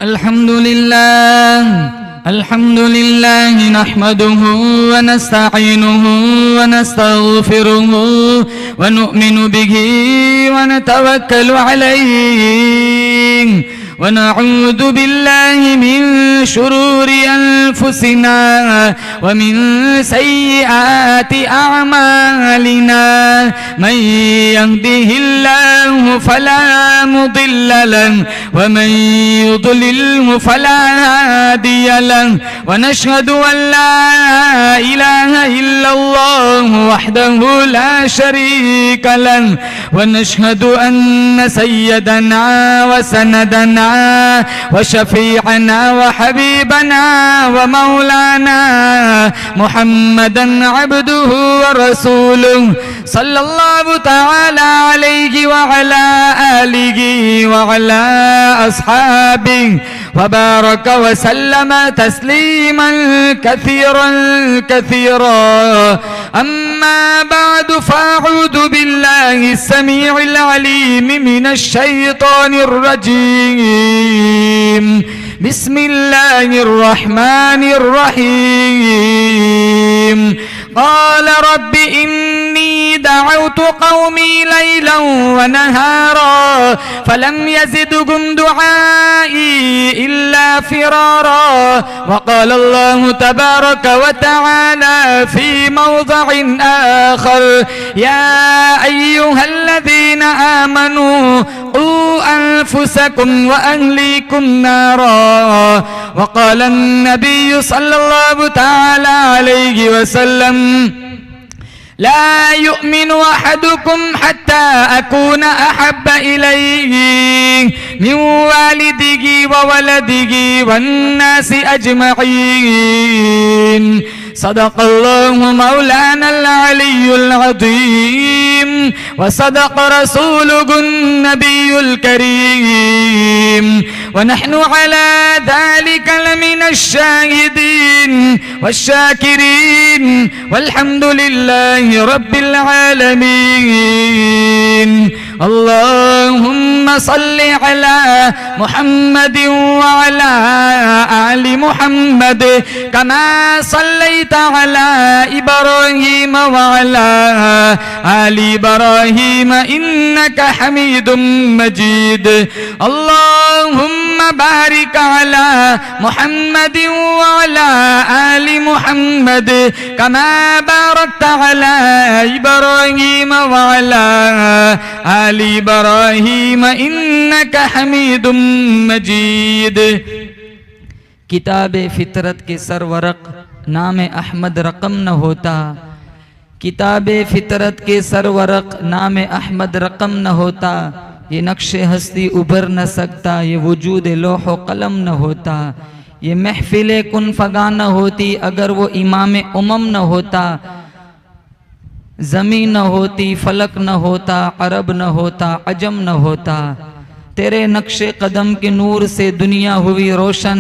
अल्हम्दुलिल्लाह नहमदुहु व नस्तईनुहु व नस्तगफिरुहु व नु'मिनु बिही व नतवक्कलु अलैहि व नऊज़ु बिल्लाहि मिन शुरूरि अनफुसिना व मिन सय्यिआति अअमालिना मन यहदिहिल्लाहु फला मुदिल्ल लहु व मन युद्लिल्हु फला हादिय लहु व नशहदु अन ला इलाहा इल्लल्लाहु वहदहु ला शरीक लहु व नशहदु अन्न सय्यदना व सनदना व शफीअना व हबीबना व मौलाना मुहम्मदन अब्दुहु व रसूलुहु सल्लल्लाहु तआला अलैहि व अला आलिहि व अला अस्हाबिहि व बारक व सल्लम तस्लीमन कसीरन कसीरा अम्मा बाद फ़अऊज़ु बिल्लाहि अस्समीइल अलीम मिनश शैतानिर रजीम बिस्मिल्लाहिर रहमानिर रहीम क़ाल रब्बि इन्नी दअउतु क़ौमी लैलन व नहारा फलम यज़िदहुम दुआई इल्ला फ़िरारा व क़ाल अल्लाहु तबारक व तआला फ़ी मौज़िइन आख़र या अय्युहल्लज़ीना आमनू क़ू अन्फुसकुम व अहलीकुम नारा व क़ाल अन्नबिय्यु सल्लल्लाहु तआला अलैहि वसल्लम ला युमिनु अहदुकुम हत्ता अकून अहब्ब इलैहि मिन वालिदिही व वलदिही वन्नासि अजमईन सदक़ल्लाहु मौलानल अलियुल अज़ीम व सदक़ रसूलुहुन नबियुल करीम व नहनु अला ज़ालिका लमिनश शाहिदीन वश्शाकिरीन वल्हम्दुलिल्लाहि रब्बिल आलमीन अल्लाहुम्मा सल्लि अला मुहम्मदिन व अला आलि मुहम्मद कमा सल्लैता अला इब्राहीम व अला आलि इब्राहीम इन्नका हमीदुम मजीद अल्लाहुम्मा बारिक अला मुहम्मदिन व अला आलि मुहम्मद कमा बारकता अला इब्राहीम व अला आलि इब्राहीम इन्नका हमीदुम मजीद। किताब फितरत के सरवरक नाम अहमद रकम न होता, किताब फितरत के सरवरक नाम अहमद रकम न होता, ये नक्शे हस्ती उभर न सकता, ये वजूद लोहो कलम न होता, ये महफिल कुन फगा न होती अगर वो इमाम उमम न होता, ज़मीन न होती, फलक न होता, अरब न होता, अजम न होता। तेरे नक्शे कदम के नूर से दुनिया हुई रोशन,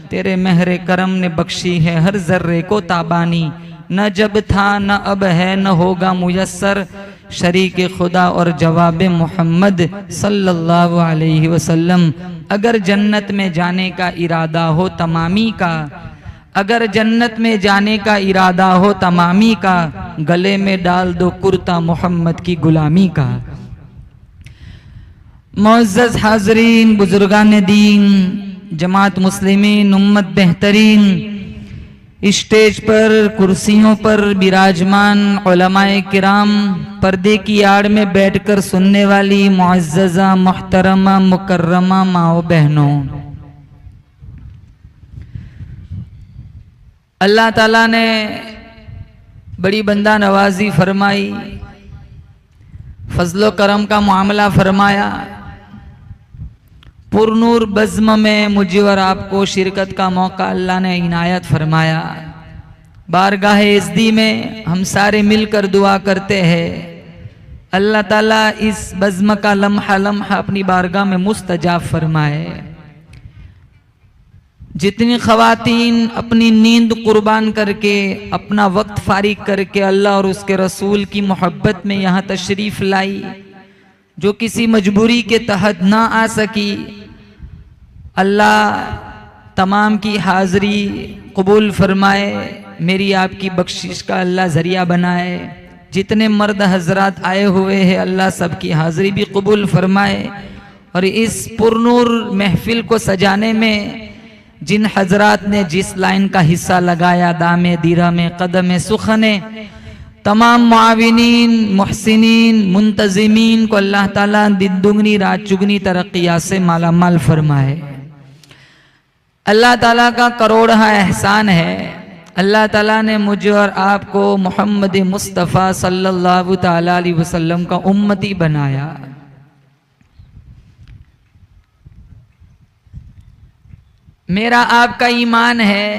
तेरे महरे करम ने बख्शी है हर जर्रे को ताबानी। न जब था न अब है न होगा मुयस्सर, शरीक खुदा और जवाब मोहम्मद सल्लल्लाहु अलैहि वसल्लम। अगर जन्नत में जाने का इरादा हो तमामी का, अगर जन्नत में जाने का इरादा हो तमामी का, गले में डाल दो कुर्ता मोहम्मद की गुलामी का। मुअज़्ज़ज़ हाज़रीन, बुजुर्गान दीन, जमात मुस्लिमीन, उम्मत बेहतरीन, स्टेज पर कुर्सियों पर विराजमान उलमाए किराम, पर्दे की आड़ में बैठकर सुनने वाली मुअज़्ज़ज़ा मुहतरमा मुकर्रमा माओ बहनों, अल्लाह ताला ने बड़ी बंदा नवाजी फरमाई, फजलो करम का मामला फरमाया। पुरनूर बज़्म में मुझे और आपको शिरकत का मौका अल्लाह ने इनायत फरमाया। बारगाह इज़्दी में हम सारे मिलकर दुआ करते हैं, अल्लाह ताला इस बज़्म का लम्हा लम्हा अपनी बारगाह में मुस्तजाब फरमाए। जितनी ख़वातीन अपनी नींद कुर्बान करके, अपना वक्त फारिग करके अल्लाह और उसके रसूल की मोहब्बत में यहाँ तशरीफ़ लाई, जो किसी मजबूरी के तहत ना आ सकी, अल्लाह तमाम की हाज़री कबूल फरमाए, मेरी आपकी बख्शिश का अल्लाह ज़रिया बनाए। जितने मर्द हजरात आए हुए हैं अल्लाह सबकी हाज़री भी कबूल फरमाए। और इस पुरनूर महफिल को सजाने में जिन हजरात ने जिस लाइन का हिस्सा लगाया, दामे दीरा में कदम सुखने, तमाम मुआविनीन, मुहसिनीन, मुंतजिमीन को अल्लाह ताला दिन दुगनी रात चुगनी तरक्कियात से माला माल फरमाए। अल्लाह ताला का करोड़हा एहसान है, अल्लाह ताला ने मुझे और आपको मोहम्मद मुस्तफ़ा सल्लल्लाहु ताला अलैहि वसल्लम का उम्मती बनाया। मेरा आपका ईमान है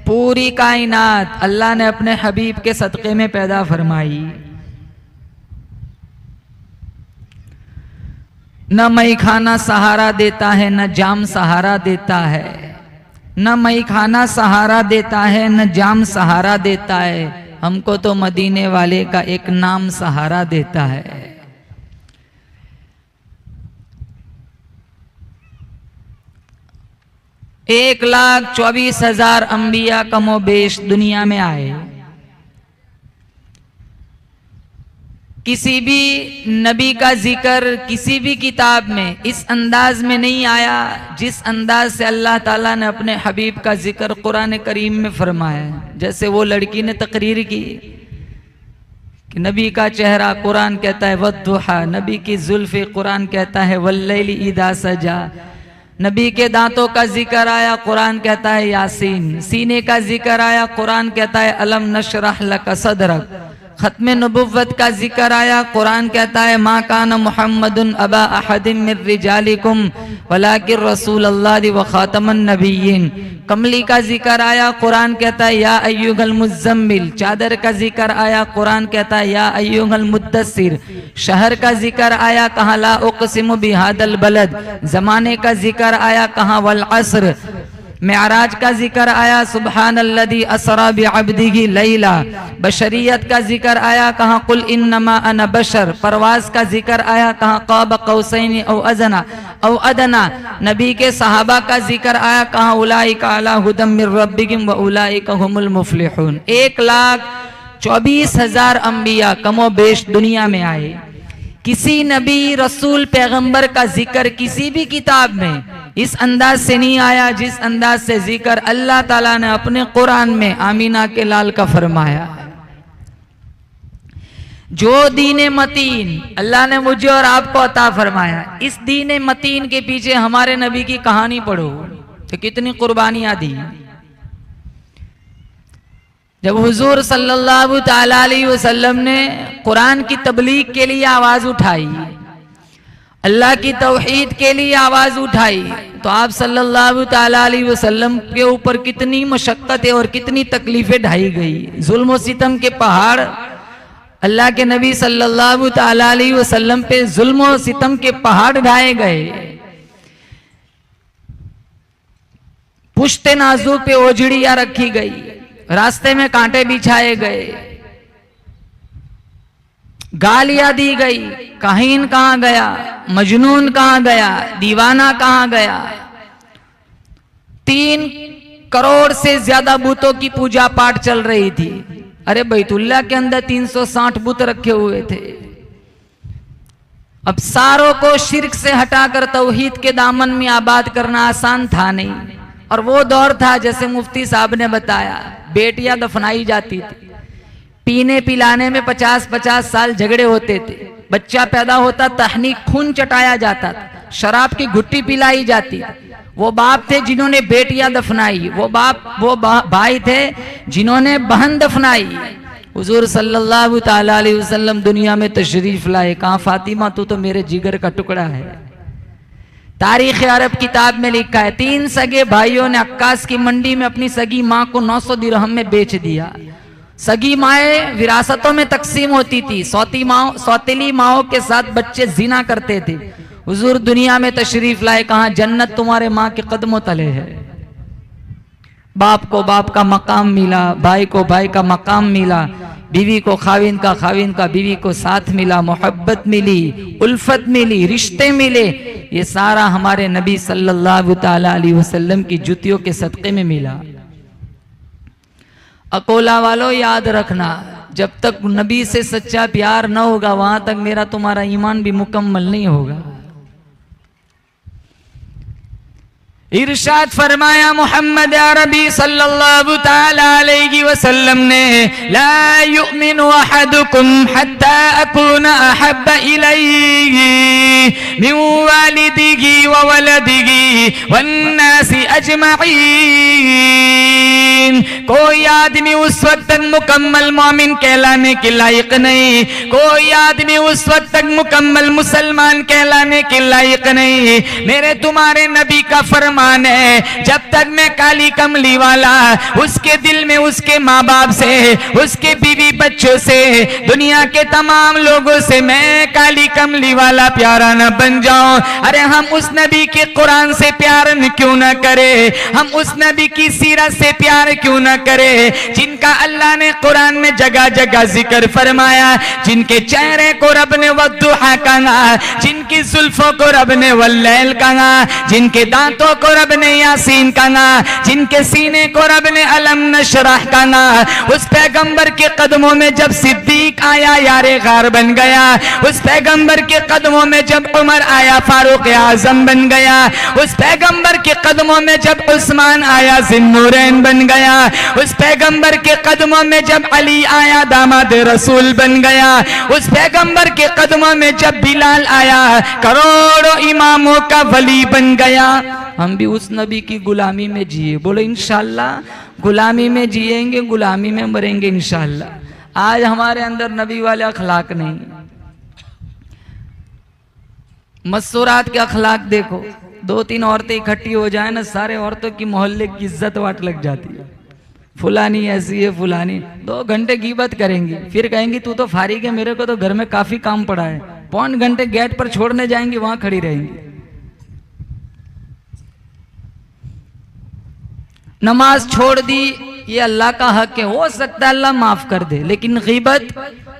पूरी कायनात अल्लाह ने अपने हबीब के सदक़े में पैदा फरमाई। न मई खाना सहारा देता है, न जाम सहारा देता है। न मई खाना सहारा देता है, न जाम सहारा देता है। हमको तो मदीने वाले का एक नाम सहारा देता है। 1,24,000 अंबिया कमो बेश दुनिया में आए। किसी भी नबी का जिक्र किसी भी किताब में इस अंदाज में नहीं आया जिस अंदाज से अल्लाह ताला ने अपने हबीब का जिक्र कुरान करीम में फरमाया। जैसे वो लड़की ने तकरीर की कि नबी का चेहरा कुरान कहता है वद्दुहा, नबी की जुल्फ़े कुरान कहता है वल्लैली इदा सजा। नबी के दांतों का जिक्र आया, कुरान कहता है यासीन। सीने का जिक्र आया, कुरान कहता है अलम नशरह लका सदरक। खत्म नबुव्वत का जिक्र आया, कुरान कहता है मा कान मुहम्मदुन अबा अहदिम मिर रिजालिकुम वलाकिन रसूलुल्लाह व खातमन नबिय्यीन। कमली का जिक्र आया, कुरान कहता है या अय्युहल मुज़्ज़म्मिल। चादर का जिक्र आया, कुरान कहता है या अय्युहल मुद्दस्सिर। शहर का जिक्र आया, कहाँ ला उक़सिमु बिहादल बलद। ज़माने का जिक्र आया, कहाँ वल अस्र। मेराज का जिक्र आया, सुब्हानल्लज़ी असरा बिअब्दिही लैला। बशरियत का जिक्र आया, कहाँ कुल इन्नमा अना बशर। परवाज का जिक्र आया, कहाँ क़ाब क़ौसैन औ अदना। नबी के सहाबा का जिक्र आया, कहाँ उलाइका अला हुदम मिर रब्बिहिम व उलाइका हुमुल मुफ़्लिहून। 1,24,000 अंबिया कमो बेश दुनिया में आए। किसी नबी रसूल पैगंबर का जिक्र किसी भी किताब में इस अंदाज से नहीं आया जिस अंदाज से जिक्र अल्लाह ताला ने अपने कुरान में आमीना के लाल का फरमाया। जो दीन मतीन अल्लाह ने मुझे और आपको अता फरमाया, इस दीन मतीन के पीछे हमारे नबी की कहानी पढ़ो तो कितनी कुर्बानियां दी। जब हुजूर सल्लल्लाहु ताला अलैहि वसल्लम ने कुरान की तबलीग के लिए आवाज उठाई, अल्लाह की तौहीद के लिए आवाज उठाई, तो आप सल्लल्लाहु ताला अलैहि वसल्लम के ऊपर कितनी मशक्कतें और कितनी तकलीफें ढाई गई। जुल्म सितम के पहाड़ अल्लाह के नबी सल्लल्लाहु ताला अलैहि वसल्लम पे जुल्म सितम के पहाड़ ढाए गए। पुश्ते नाजू पे ओझड़ियां रखी गई, रास्ते में कांटे बिछाए गए, गालियां दी गई। काहीन कहां गया, मजनून कहां गया, दीवाना कहां गया। 3 करोड़ से ज्यादा बुतों की पूजा पाठ चल रही थी। अरे बैतुल्लाह के अंदर 360 बुत रखे हुए थे। अब सारों को शिर्क से हटाकर तौहीद के दामन में आबाद करना आसान था नहीं। और वो दौर था जैसे मुफ्ती साहब ने बताया, बेटियां दफनाई जाती थी, पीने पिलाने में 50-50 साल झगड़े होते थे। बच्चा पैदा होता तहनीक खून चटाया जाता था, शराब की घुट्टी पिलाई जाती। वो बाप थे जिन्होंने बेटियां दफनाई, वो भाई थे जिन्होंने बहन दफनाई। हुजूर सल्लल्लाहु ताला अलैहि वसल्लम दुनिया में तशरीफ लाए, कहा फातिमा तू तो मेरे जिगर का टुकड़ा है। तारीख अरब किताब में लिखा है 3 सगे भाइयों ने अक्कास की मंडी में अपनी सगी माँ को 900 दिरहम में बेच दिया। सगी माएँ विरासतों में तकसीम होती थी, सौतीली माओं के साथ बच्चे जिना करते थे। हुजूर दुनिया में तशरीफ लाए, कहा जन्नत तुम्हारे माँ के कदमों तले है। बाप को बाप का मकाम मिला, भाई को भाई का मकाम मिला। बीवी को खाविन का बीवी को साथ मिला, मोहब्बत मिली, उल्फत मिली, रिश्ते मिले। ये सारा हमारे नबी सल्लल्लाहु ताला अलैहि वसल्लम की जुतियों के सदक़े में मिला। अकोला वालों याद रखना, जब तक नबी से सच्चा प्यार न होगा वहां तक मेरा तुम्हारा ईमान भी मुकम्मल नहीं होगा। इरशाद फरमाया मोहम्मद अरबी सल्लल्लाहु ताला अलैहि वसल्लम ने, ला युमिनु अहदुकुम हत्ता अकूना अहब्बा इलैहि मिन वालिदिही व वलदिही वन्नासी अजमईन। कोई आदमी उस वक्त तक मुकम्मल मोमिन कहलाने के लायक नहीं, कोई आदमी उस वक्त तक मुकम्मल मुसलमान कहलाने के लायक नहीं। मेरे तुम्हारे नबी का फरमान है, जब तक मैं काली कमली वाला उसके दिल में उसके माँ बाप से, उसके बीवी बच्चों से, दुनिया के तमाम लोगों से मैं काली कमली वाला प्यारा न बन जाऊं। अरे हम उस नबी के कुरान से प्यार क्यों न करे, हम उस नबी की सीरत से प्यार क्यों न करे, जिनका अल्लाह ने कुरान में जगह जगह जिक्र फरमाया, जिनके चेहरे को रब ने वद्दुहा कहा, जिनकी जुल्फों को रब ने वल्लैल कहा, जिनके दांतों को रब ने यासीन कहा, जिनके सीने को रब ने अलम नशरह कहा। उस पैगंबर के कदमों में जब सिद्दीक आया यारे गार बन गया, उस पैगंबर के कदमों में जब उमर आया फारूक आजम बन गया, उस पैगंबर के कदमों में जब उस्मान आया जिन्नूरैन बन गया, उस पैगंबर के कदमों में जब अली आया दामाद रसूल बन गया, उस पैगंबर के कदमों में जब बिलाल आया करोड़ों इमामों का वली बन गया। हम भी उस नबी की गुलामी में जिए, बोलो इंशाअल्लाह गुलामी में जिएंगे, गुलामी में मरेंगे इंशाअल्लाह। आज हमारे अंदर नबी वाले अखलाक नहीं। मसूरात के अखलाक देखो, 2-3 औरतें इकट्ठी हो जाए ना, सारे औरतों की मोहल्ले की इज्जत वाट लग जाती है। फुलानी ऐसी है, फुलानी 2 घंटे गीबत करेंगी, फिर कहेंगी तू तो फारिग है, मेरे को तो घर में काफी काम पड़ा है। 5 घंटे गेट पर छोड़ने जाएंगी, वहां खड़ी रहेंगी। नमाज छोड़ दी, ये अल्लाह का हक है, हो सकता है अल्लाह माफ कर दे, लेकिन गीबत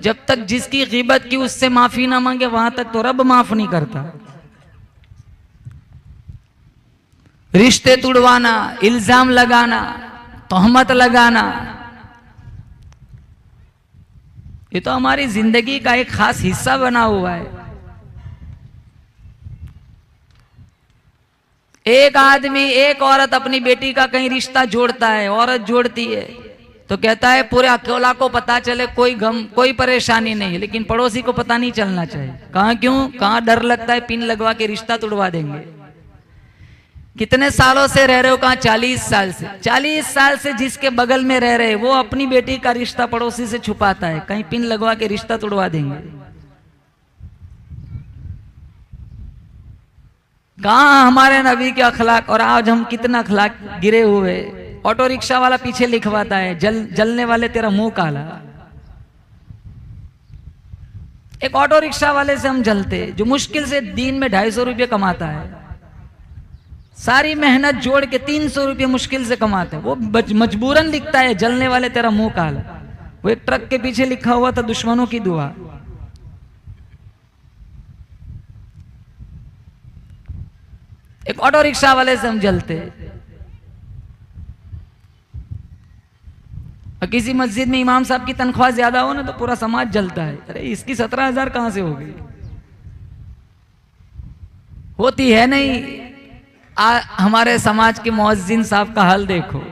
जब तक जिसकी गीबत की उससे माफी ना मांगे वहां तक तो रब माफ नहीं करता। रिश्ते तुड़वाना, इल्जाम लगाना, तोहमत लगाना, ये तो हमारी जिंदगी का एक खास हिस्सा बना हुआ है। एक आदमी, एक औरत अपनी बेटी का कहीं रिश्ता जोड़ता है, औरत जोड़ती है तो कहता है पूरे अकेला को पता चले, कोई गम कोई परेशानी नहीं, लेकिन पड़ोसी को पता नहीं चलना चाहिए। कहां क्यों, कहां डर लगता है पिन लगवा के रिश्ता तुड़वा देंगे। कितने सालों से रह रहे हो, कहां 40 साल से, 40 साल से जिसके बगल में रह रहे वो अपनी बेटी का रिश्ता पड़ोसी से छुपाता है, कहीं पिन लगवा के रिश्ता तुड़वा देंगे। कहां हमारे नबी के अखलाक, और आज हम कितना अखलाक गिरे हुए। ऑटो रिक्शा वाला पीछे लिखवाता है जलने वाले तेरा मुंह काला। एक ऑटो रिक्शा वाले से हम जलते, जो मुश्किल से दिन में 250 रुपये कमाता है, सारी मेहनत जोड़ के 300 रुपये मुश्किल से कमाता है, वो मजबूरन लिखता है जलने वाले तेरा मुंह काला। वो एक ट्रक के पीछे लिखा हुआ था दुश्मनों की दुआ। एक ऑटो रिक्शा वाले से हम जलते। और किसी मस्जिद में इमाम साहब की तनख्वाह ज्यादा हो ना तो पूरा समाज जलता है, अरे इसकी 17,000 कहां से हो गई, होती है नहीं। हमारे समाज के मुअज्जिन साहब का हाल देखो,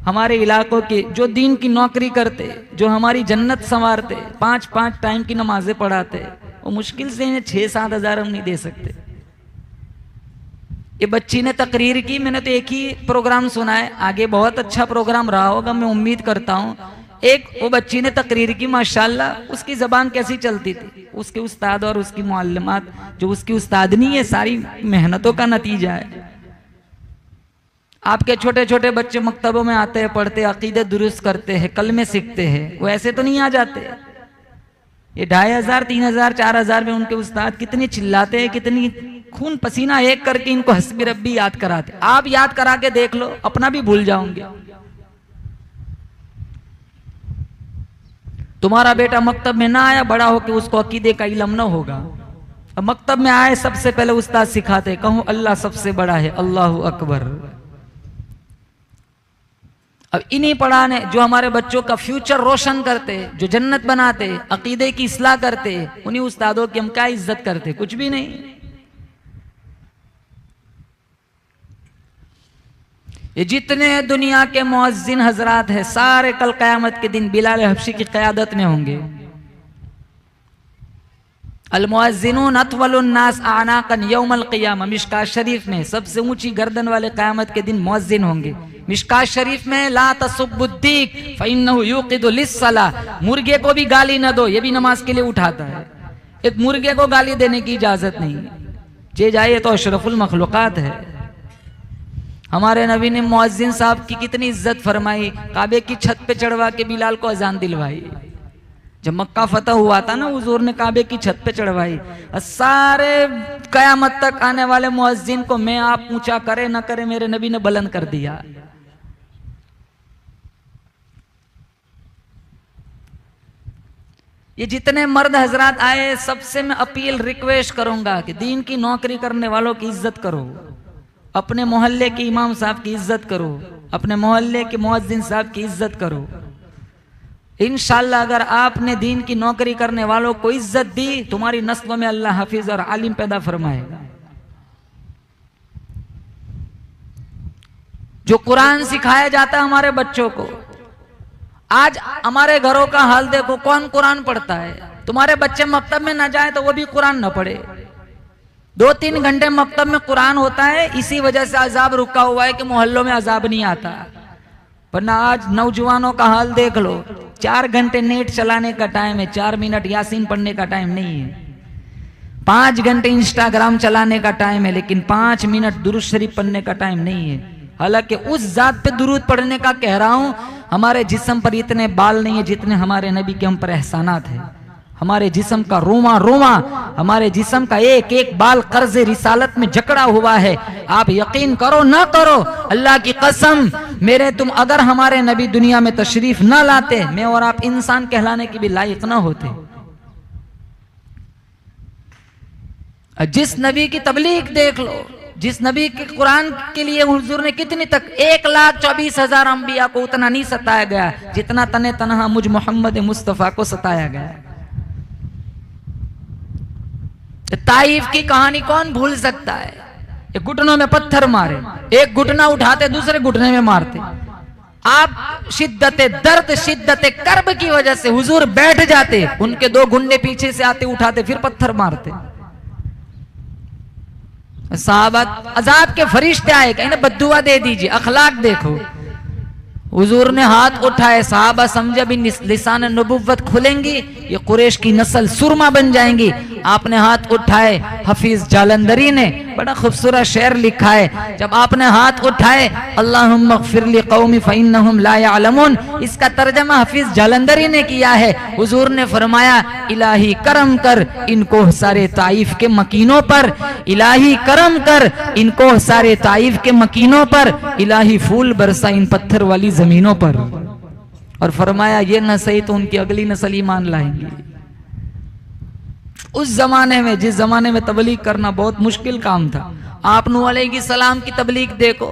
हमारे इलाकों के जो दीन की नौकरी करते, जो हमारी जन्नत संवारते, 5-5 टाइम की नमाजें पढ़ाते, वो मुश्किल से इन्हें 6-7 हज़ार हम नहीं दे सकते। ये बच्ची ने तकरीर की, मैंने तो एक ही प्रोग्राम सुना है, आगे बहुत अच्छा प्रोग्राम रहा होगा मैं उम्मीद करता हूँ। एक वो बच्ची ने तकरीर की, माशाल्लाह उसकी जबान कैसी चलती थी, उसके उस्ताद और उसकी मुअल्लिमात, जो उसकी उस्तादनी है, सारी मेहनतों का नतीजा है। आपके छोटे छोटे बच्चे मकतबों में आते हैं, पढ़ते, अकीदत दुरुस्त करते हैं, कलमे सीखते हैं, वो ऐसे तो नहीं आ जाते। ये 2,500, 3,000, 4,000 में उनके उस्ताद कितने चिल्लाते हैं, कितनी खून पसीना एक करके इनको हस्बी रब्बी याद कराते। आप याद करा के देख लो, अपना भी भूल जाओगे। तुम्हारा बेटा मकतब में ना आया, बड़ा हो कि उसको अकीदे का इल्म ना होगा। अब मकतब में आए, सबसे पहले उस्ताद सिखाते, कहो अल्लाह सबसे बड़ा है, अल्लाहु अकबर। अब इन्हीं पढ़ाने जो हमारे बच्चों का फ्यूचर रोशन करते, जो जन्नत बनाते, अकीदे की इस्लाह करते, उन्हीं उस्तादों की हम क्या इज्जत करते? कुछ भी नहीं। ये जितने दुनिया के मुअज्जिन हजरात हैं, सारे कल क़यामत के दिन बिलाल हबशी की क़यादत में होंगे। अल मुअज्जिनून अतवलुन नास आनाकन यौमल क़ियामा, मिशकात शरीफ में सबसे ऊंची गर्दन वाले क़यामत के दिन मुअज्जिन होंगे। मिशकात शरीफ में ला तसुब्बुद्दीक फ़इन्नहु युक़िदु लिस्सलाह, मुर्गे को भी गाली न दो, ये भी नमाज के लिए उठाता है। एक मुर्गे को गाली देने की इजाजत नहीं, जे जाए तो अशरफुल मखलूक़ात है। हमारे नबी ने मुअज्जिन साहब की कितनी इज्जत फरमाई, काबे की छत पे चढ़वा के बिलाल को अजान दिलवाई। जब मक्का फतह हुआ था ना, हुजूर ने काबे की छत पे चढ़वाई। सारे कयामत तक आने वाले मुअज्जिन को मैं आप ऊंचा करे ना करे, मेरे नबी ने बुलंद कर दिया। ये जितने मर्द हजरात आए, सबसे मैं अपील रिक्वेस्ट करूंगा कि दीन की नौकरी करने वालों की इज्जत करो, अपने मोहल्ले के इमाम साहब की इज्जत करो, अपने मोहल्ले के मुअज्जिन साहब की इज्जत करो। इंशाअल्लाह अगर आपने दीन की नौकरी करने वालों को इज्जत दी, तुम्हारी नस्लों में अल्लाह हाफिज और आलिम पैदा फरमाएगा। जो कुरान सिखाया जाता है हमारे बच्चों को, आज हमारे घरों का हाल देखो, कौन कुरान पढ़ता है? तुम्हारे बच्चे मकतब में ना जाए तो वो भी कुरान न पढ़े। 2-3 घंटे मकतब में कुरान होता है, इसी वजह से अजाब रुका हुआ है कि मोहल्लों में अजाब नहीं आता। वरना आज नौजवानों का हाल देख लो, 4 घंटे नेट चलाने का टाइम है, 4 मिनट यासीन पढ़ने का टाइम नहीं है। 5 घंटे इंस्टाग्राम चलाने का टाइम है, लेकिन 5 मिनट दुरूद शरीफ पढ़ने का टाइम नहीं है। हालांकि उस जात पे दुरूद पढ़ने का कह रहा हूं, हमारे जिस्म पर इतने बाल नहीं है जितने हमारे नबी के हम पर एहसानात है। हमारे जिस्म का रोमा रोमा, हमारे जिस्म का एक एक बाल कर्ज रिसालत में जकड़ा हुआ है। आप यकीन करो ना करो, अल्लाह की कसम, मेरे तुम अगर हमारे नबी दुनिया में तशरीफ ना लाते, मैं और आप इंसान कहलाने की भी लायक ना होते। जिस नबी की तबलीग देख लो, जिस नबी के कुरान के लिए हुजूर ने कितनी तक 1,24,000 अंबिया को उतना नहीं सताया गया जितना तने तनहा मुझ मोहम्मद मुस्तफा को सताया गया। ताइफ की कहानी कौन भूल सकता है? एक घुटनों में पत्थर मारे, एक घुटना उठाते दूसरे घुटने में मारते। आप शिद्दते दर्द, शिद्दते कर्ब की वजह से हुजूर बैठ जाते, उनके 2 गुंडे पीछे से आते, उठाते, फिर पत्थर मारते। साहबा अजाब के फरिश्ते आए, कहीं ना बद्दुआ दे दीजिए। अखलाक देखो, हुजूर ने हाथ उठाए, साहबा समझे भी लिसान नबुव्वत खुलेंगी, ये कुरैश की नस्ल सुरमा बन जाएंगी। आपने हाथ उठाए, हफीज जालंधरी ने बड़ा खूबसूरत शेर लिखा है, जब आपने हाथ उठाए, अल्लाहुम्मा ग़फ़िर ली क़ौमी फ़इन्नहुम ला यअलमून, इसका तर्जमा हफीज जालंधरी ने किया है। हुजूर ने फरमाया, इलाही करम कर इनको सारे ताइफ के मकीनों पर, इलाही करम कर इनको सारे ताइफ के मकीनों पर, इलाही फूल बरसा इन पत्थर वाली जमीनों पर। और फरमाया ये न सही तो उनकी अगली नस्ल ईमान लाएंगी। उस जमाने में, जिस जमाने में तबलीग करना बहुत मुश्किल काम था, आप नूह अलैहिस्सलाम की तबलीग देखो,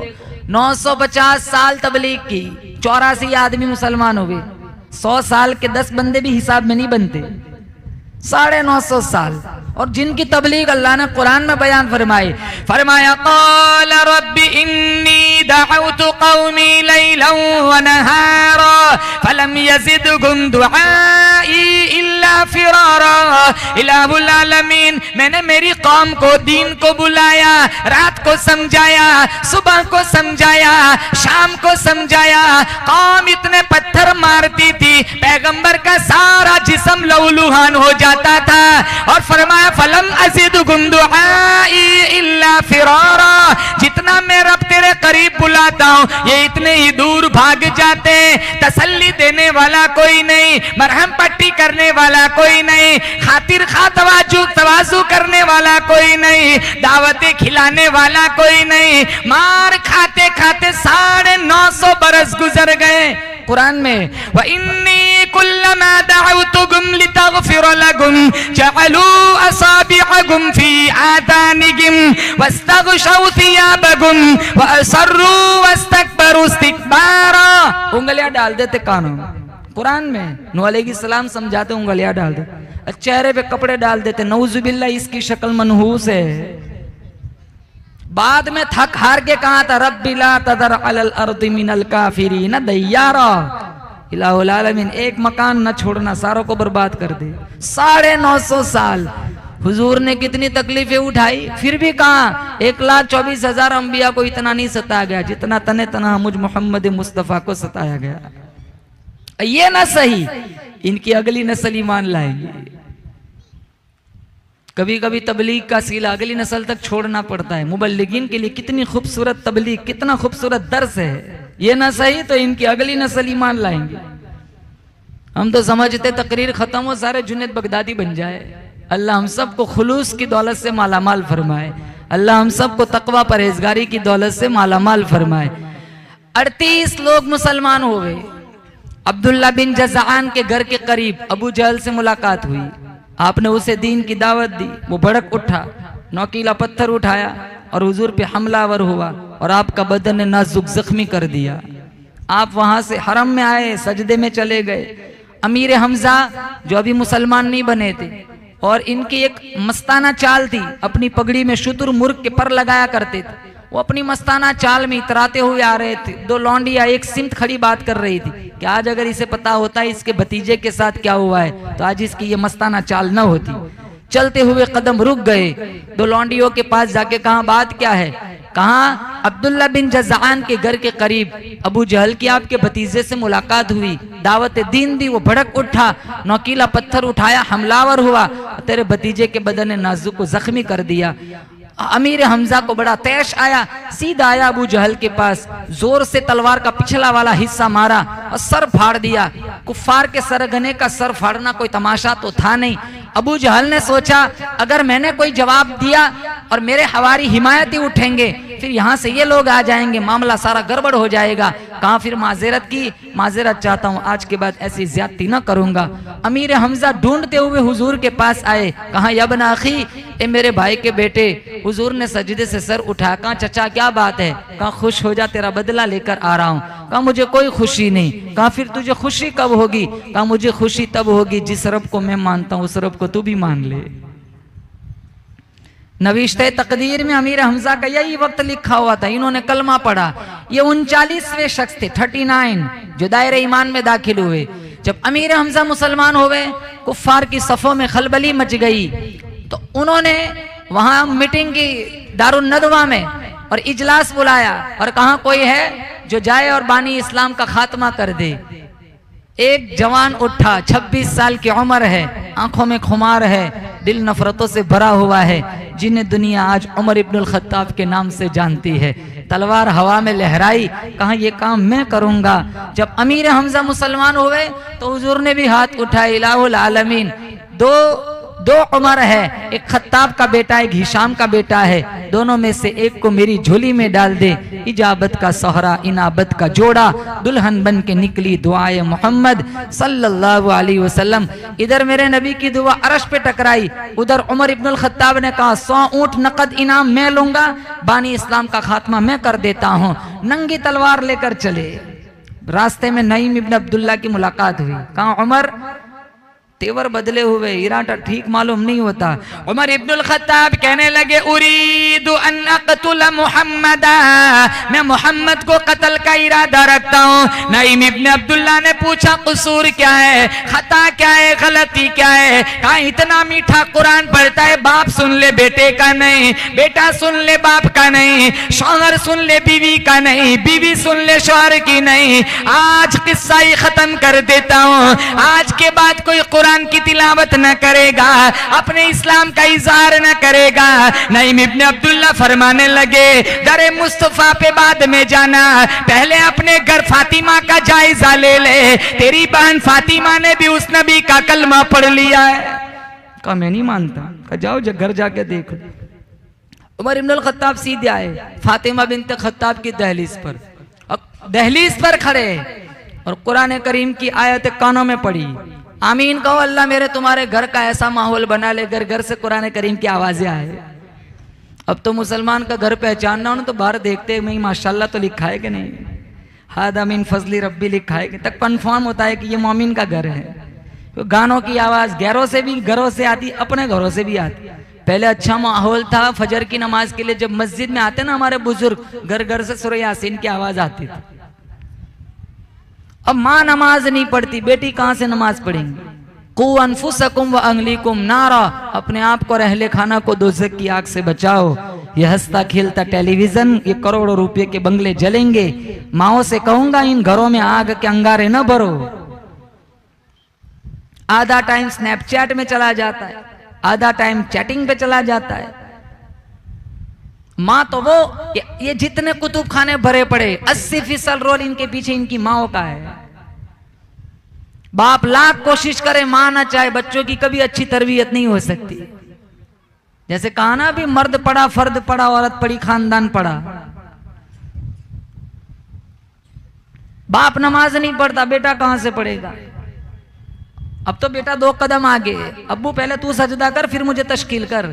950 साल तबलीग की, 84 आदमी मुसलमान हुए। 100 साल के 10 बंदे भी हिसाब में नहीं बनते, 950 साल। और जिनकी तबलीग अल्लाह ने कुरान में बयान फरमाई, फरमाया क़ाल रब्बी इन्नी दअउतु क़ौमी लैलन व नहारा फलम यज़िदहुम दुआई इल्ला फ़िरारा। इलाहुल आलमीन, मैंने मेरी कौम को दीन को बुलाया, रात को समझाया, सुबह को समझाया, शाम को समझाया। कौम इतने पत्थर मारती थी, पैगंबर का सारा जिस्म लहूलुहान हो जाता था। और फरमाया फलम अज़िदहुम दुआई इल्ला फ़िरारा, जितना मैं रब तेरे करीब बुलाता हूँ, ये इतने ही दूर भाग जाते। तसल्ली देने वाला कोई नहीं, मरहम पट्टी करने वाला कोई नहीं, खातिर खा तवाज़ु करने वाला कोई नहीं, दावतें खिलाने वाला कोई नहीं। मार खाते खाते 950 बरस गुजर गए। कुरान में व इन्नी कुल्लमा दअउतुहुम लितगफिर लहुम जअलू असाबिअहुम फी आदानिहिम वस्तगशौ थियाबहुम वअसर्रू वस्तकबरू इस्तिकबारा। उंगलियां डाल देते कानों में। कुरान में नूह अलैहिस्सलाम समझाते उंगलियां डाल दे, चेहरे पे कपड़े डाल देते, नऊजुबिल्लाह इसकी शक्ल मनहूस है। बाद में थक हार के कहा था रब्बी ला तदर अलल अर्दि मिनल काफिरीन दय्यारा। इलाहुल आलमीन एक मकान न छोड़ना, सारों को बर्बाद कर दे। 950 साल हुजूर ने कितनी तकलीफें उठाई, फिर भी कहा 1,24,000 अंबिया को इतना नहीं सताया गया जितना तने तना मुझ मोहम्मद मुस्तफा को सताया गया। ये ना सही, इनकी अगली नस्ल ईमान लाएगी। कभी कभी तबलीग का सीला अगली नस्ल तक छोड़ना पड़ता है। मुबल्लिगीन के लिए कितनी खूबसूरत तबलीग, कितना खूबसूरत दर्स है। ये ना सही तो इनकी अगली नस्ल ईमान लाएंगे। हम तो समझते तकरीर खत्म हो सारे जुनैद बगदादी बन जाए। अल्लाह हम सबको खुलूस की दौलत से मालामाल फरमाए। अल्लाह हम सबको तकवा परहेजगारी की दौलत से मालामाल फरमाए। 38 लोग मुसलमान हो गए। अब्दुल्ला बिन जज़आन के घर के करीब अबू जहल से मुलाकात हुई। आपने उसे दीन की दावत दी, वो भड़क उठा, नोकीला पत्थर उठाया और हुजूर पे हमलावर हुआ और आपका बदन नाजुक जख्मी कर दिया। आप वहां से हरम में आए, सजदे में चले गए। अमीर हमजा जो अभी मुसलमान नहीं बने थे और इनकी एक मस्ताना चाल थी, अपनी पगड़ी में शुतुरमुर्ग के पर लगाया करते थे। वो अपनी मस्ताना चाल में इतराते हुए आ रहे थे। 2 लौंडियां एक सिमत खड़ी बात कर रही थी कि आज अगर इसे पता होता है इसके भतीजे के साथ क्या हुआ है तो आज इसकी ये मस्ताना चाल न होती। चलते हुए कदम रुक गए। 2 लौंडियों के पास जाके कहा बात क्या है? कहा अब्दुल्ला बिन जज़आन के घर के करीब अबू जहल की आपके भतीजे से मुलाकात हुई, दावत दीन दी, वो भड़क उठा, नोकीला पत्थर उठाया, हमलावर हुआ, तेरे भतीजे के बदन नाजुक को जख्मी कर दिया। अमीर हमजा को बड़ा तैश आया, सीधा आया अबू जहल के पास, जोर से तलवार का पिछला वाला हिस्सा मारा और सर फाड़ दिया। कुफ्फार के सरगने का सर फाड़ना कोई तमाशा तो था नहीं। अबू जहल ने सोचा अगर मैंने कोई जवाब दिया और मेरे हवारी हिमायती उठेंगे फिर यहाँ से ये लोग आ जाएंगे, मामला सारा गड़बड़ हो जाएगा। कहा फिर माजरत की, माजरत चाहता हूँ, आज के बाद ऐसी ज्यादती न करूंगा। अमीर हमजा ढूंढते हुए हुजूर के पास आए। कहा यब्न अखी, ए मेरे भाई के बेटे। हुजूर ने सजदे से सर उठाया। कहा चचा क्या बात है? कहा खुश हो जा, तेरा बदला लेकर आ रहा हूँ। कहा मुझे कोई खुशी नहीं। कहा फिर तुझे खुशी कब होगी? कहा मुझे खुशी तब होगी जिस रब को मैं मानता हूँ उस रब को तू भी मान ले। नविश्ते तकदीर में अमीर हमजा का यही वक्त लिखा हुआ था। इन्होंने कलमा पढ़ा। ये 39वें शख्स थे, 39 जो दायरे ईमान में दाखिल हुए। जब अमीर हमजा मुसलमान हो गए, कुफ्फार की सफों में खलबली मच गई तो उन्होंने वहां मीटिंग की दारुन नदवा में और इजलास बुलाया और कहा कोई है जो जाए और बानी इस्लाम का खात्मा कर दे। एक जवान उठा, 26 साल की उम्र है, आंखों में खुमार है, दिल नफरतों से भरा हुआ है, जिन्हें दुनिया आज उमर इब्नुल खत्ताब के नाम से जानती है। तलवार हवा में लहराई, कहा यह काम मैं करूंगा। जब अमीर हमजा मुसलमान हुए तो हुजूर ने भी हाथ उठाए। इलाहुल आलमीन, दो उमर है, एक खत्ताब का बेटा, एक हिशाम का बेटा है, दोनों में से एक को मेरी झोली में डाल दे। इजाबत का सहरा, इनाबत का जोड़ा, दुल्हन बन के निकली दुआए मोहम्मद सल्लल्लाहु अलैहि वसल्लम। इधर मेरे नबी की दुआ अर्श पे टकराई, उधर उमर इब्नुल खत्ताब ने कहा 100 ऊंट नकद इनाम मैं लूंगा, बानी इस्लाम का खात्मा मैं कर देता हूँ। नंगी तलवार लेकर चले। रास्ते में नईम इब्न अब्दुल्ला की मुलाकात हुई। कहा उमर, तेवर बदले हुए, इरादा ठीक मालूम नहीं होता। उमर इब्नुल खत्ताब कहने लगे उरीदु अन अक़तुल मुहम्मदा, मैं मोहम्मद को कत्ल का इरादा रखता हूँ। नईम इब्न अब्दुल्ला ने पूछा कसूर क्या है, खता क्या है, गलती क्या है? कहा इतना मीठा कुरान पढ़ता है, बाप सुन ले बेटे का नहीं, बेटा सुन ले बाप का नहीं, शौहर सुन ले बीवी का नहीं, बीवी सुन ले शौहर की नहीं। आज किस्सा ही खत्म कर देता हूँ, आज के बाद कोई कुरान की तिलावत न करेगा, अपने इस्लाम का इजहार न करेगा। नईम इब्न अब्दुल्ला फरमाने लगे दरे मुस्तफा पे बाद में जाना, पहले अपने घर फातिमा का जायजा ले ले, तेरी बहन फातिमा ने भी उस नबी का कलमा पढ़ लिया है। कहा मैं नहीं मानता। कहा जाओ घर जाके देखो। उमर इब्नुल खत्ताब सीधे आए फातिमा बिन्त खत्ताब की दहलीज पर, दहलीज पर खड़े। और कुरान करीम की आयत कानों में पड़ी, आमीन कहो, अल्लाह मेरे तुम्हारे घर का ऐसा माहौल बना ले, घर घर से कुरान करीम की आवाजें आए। अब तो मुसलमान का घर पहचानना हो ना तो बाहर देखते हैं माशाल्लाह तो लिखा है कि नहीं, हादा मिन फजली रब्बी लिखा है कि तक कन्फर्म होता है कि ये मोमिन का घर है। तो गानों की आवाज गैरों से भी, घरों से आती, अपने घरों से भी आती। पहले अच्छा माहौल था, फजर की नमाज के लिए जब मस्जिद में आते ना हमारे बुजुर्ग, घर घर से सूरह यासीन की आवाज आती थी। अब माँ नमाज नहीं पढ़ती, बेटी कहां से नमाज पढ़ेंगी? कू अनफुसकुम व अहलीकुम नारा, अपने आप को और अहले खाना को दोज़ख की आग से बचाओ। ये हंसता खेलता टेलीविजन, ये करोड़ों रुपए के बंगले जलेंगे। माओ से कहूंगा इन घरों में आग के अंगारे न भरो। आधा टाइम स्नैपचैट में चला जाता है, आधा टाइम चैटिंग पे चला जाता है। माँ तो वो ये जितने कुतुब खाने भरे पड़े 80% रोल इनके पीछे इनकी माओ का है। बाप लाख कोशिश करे, मां ना चाहे, बच्चों की कभी अच्छी तरबियत नहीं हो सकती। जैसे कहा ना भी, मर्द पड़ा फर्द पड़ा, औरत पड़ी खानदान पड़ा। बाप नमाज नहीं पढ़ता, बेटा कहां से पढ़ेगा? अब तो बेटा 2 कदम आगे, अब्बू पहले तू सजदा कर फिर मुझे तश्कील कर।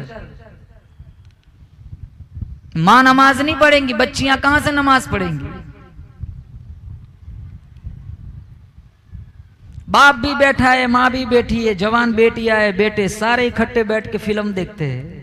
मां नमाज नहीं पढ़ेंगी, बच्चियां कहां से नमाज पढ़ेंगी? बाप भी बैठा है, माँ भी बैठी है, जवान बेटियां है, बेटे सारे इकट्ठे बैठ के फिल्म देखते हैं।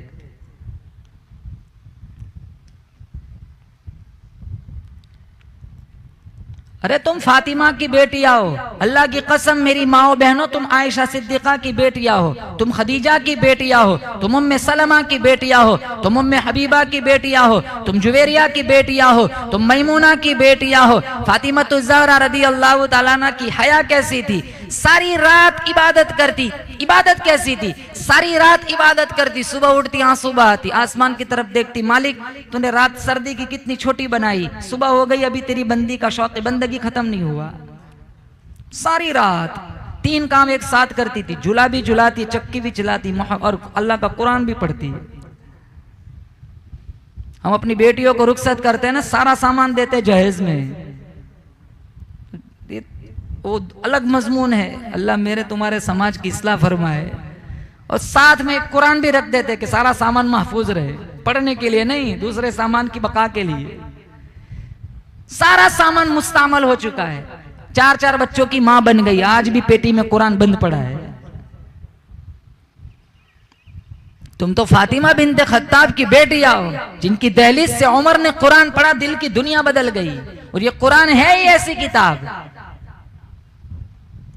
अरे तुम फातिमा की बेटियां हो, अल्लाह की कसम मेरी माओ बहनों, तुम आयशा सिद्दीका की बेटियां हो, तुम खदीजा की बेटियां हो, तुम उम्मे सलमा की बेटियां हो, तुम उम्मे हबीबा की बेटियां हो, तुम जुवेरिया की बेटियां हो, तुम मैमूना की बेटियां हो। फातिमा ज़हरा रदी अल्लाह तआला अन्हा की हया कैसी थी? सारी रात इबादत करती। इबादत कैसी थी? सारी रात इबादत करती, सुबह उठती आंसू बहाती, आसमान की तरफ देखती, मालिक तूने रात सर्दी की कितनी छोटी बनाई, सुबह हो गई अभी तेरी बंदी का शौक बंदगी खत्म नहीं हुआ। सारी रात 3 काम एक साथ करती थी, झूला भी झुलाती, चक्की भी चलाती और अल्लाह का कुरान भी पढ़ती। हम अपनी बेटियों को रुखसत करते हैं ना, सारा सामान देते जहेज में, वो अलग मजमून है। अल्लाह मेरे तुम्हारे समाज की इस्लाह फरमाए। और साथ में कुरान भी रख देते कि सारा सामान महफूज रहे, पढ़ने के लिए नहीं, दूसरे सामान की बका के लिए। सारा सामान मुस्तअमल हो चुका है। 4-4 बच्चों की मां बन गई, आज भी पेटी में कुरान बंद पड़ा है। तुम तो फातिमा बिन्त खत्ताब की बेटियां हो, जिनकी दहलीज से उमर ने कुरान पढ़ा, दिल की दुनिया बदल गई। और ये कुरान है ही ऐसी किताब,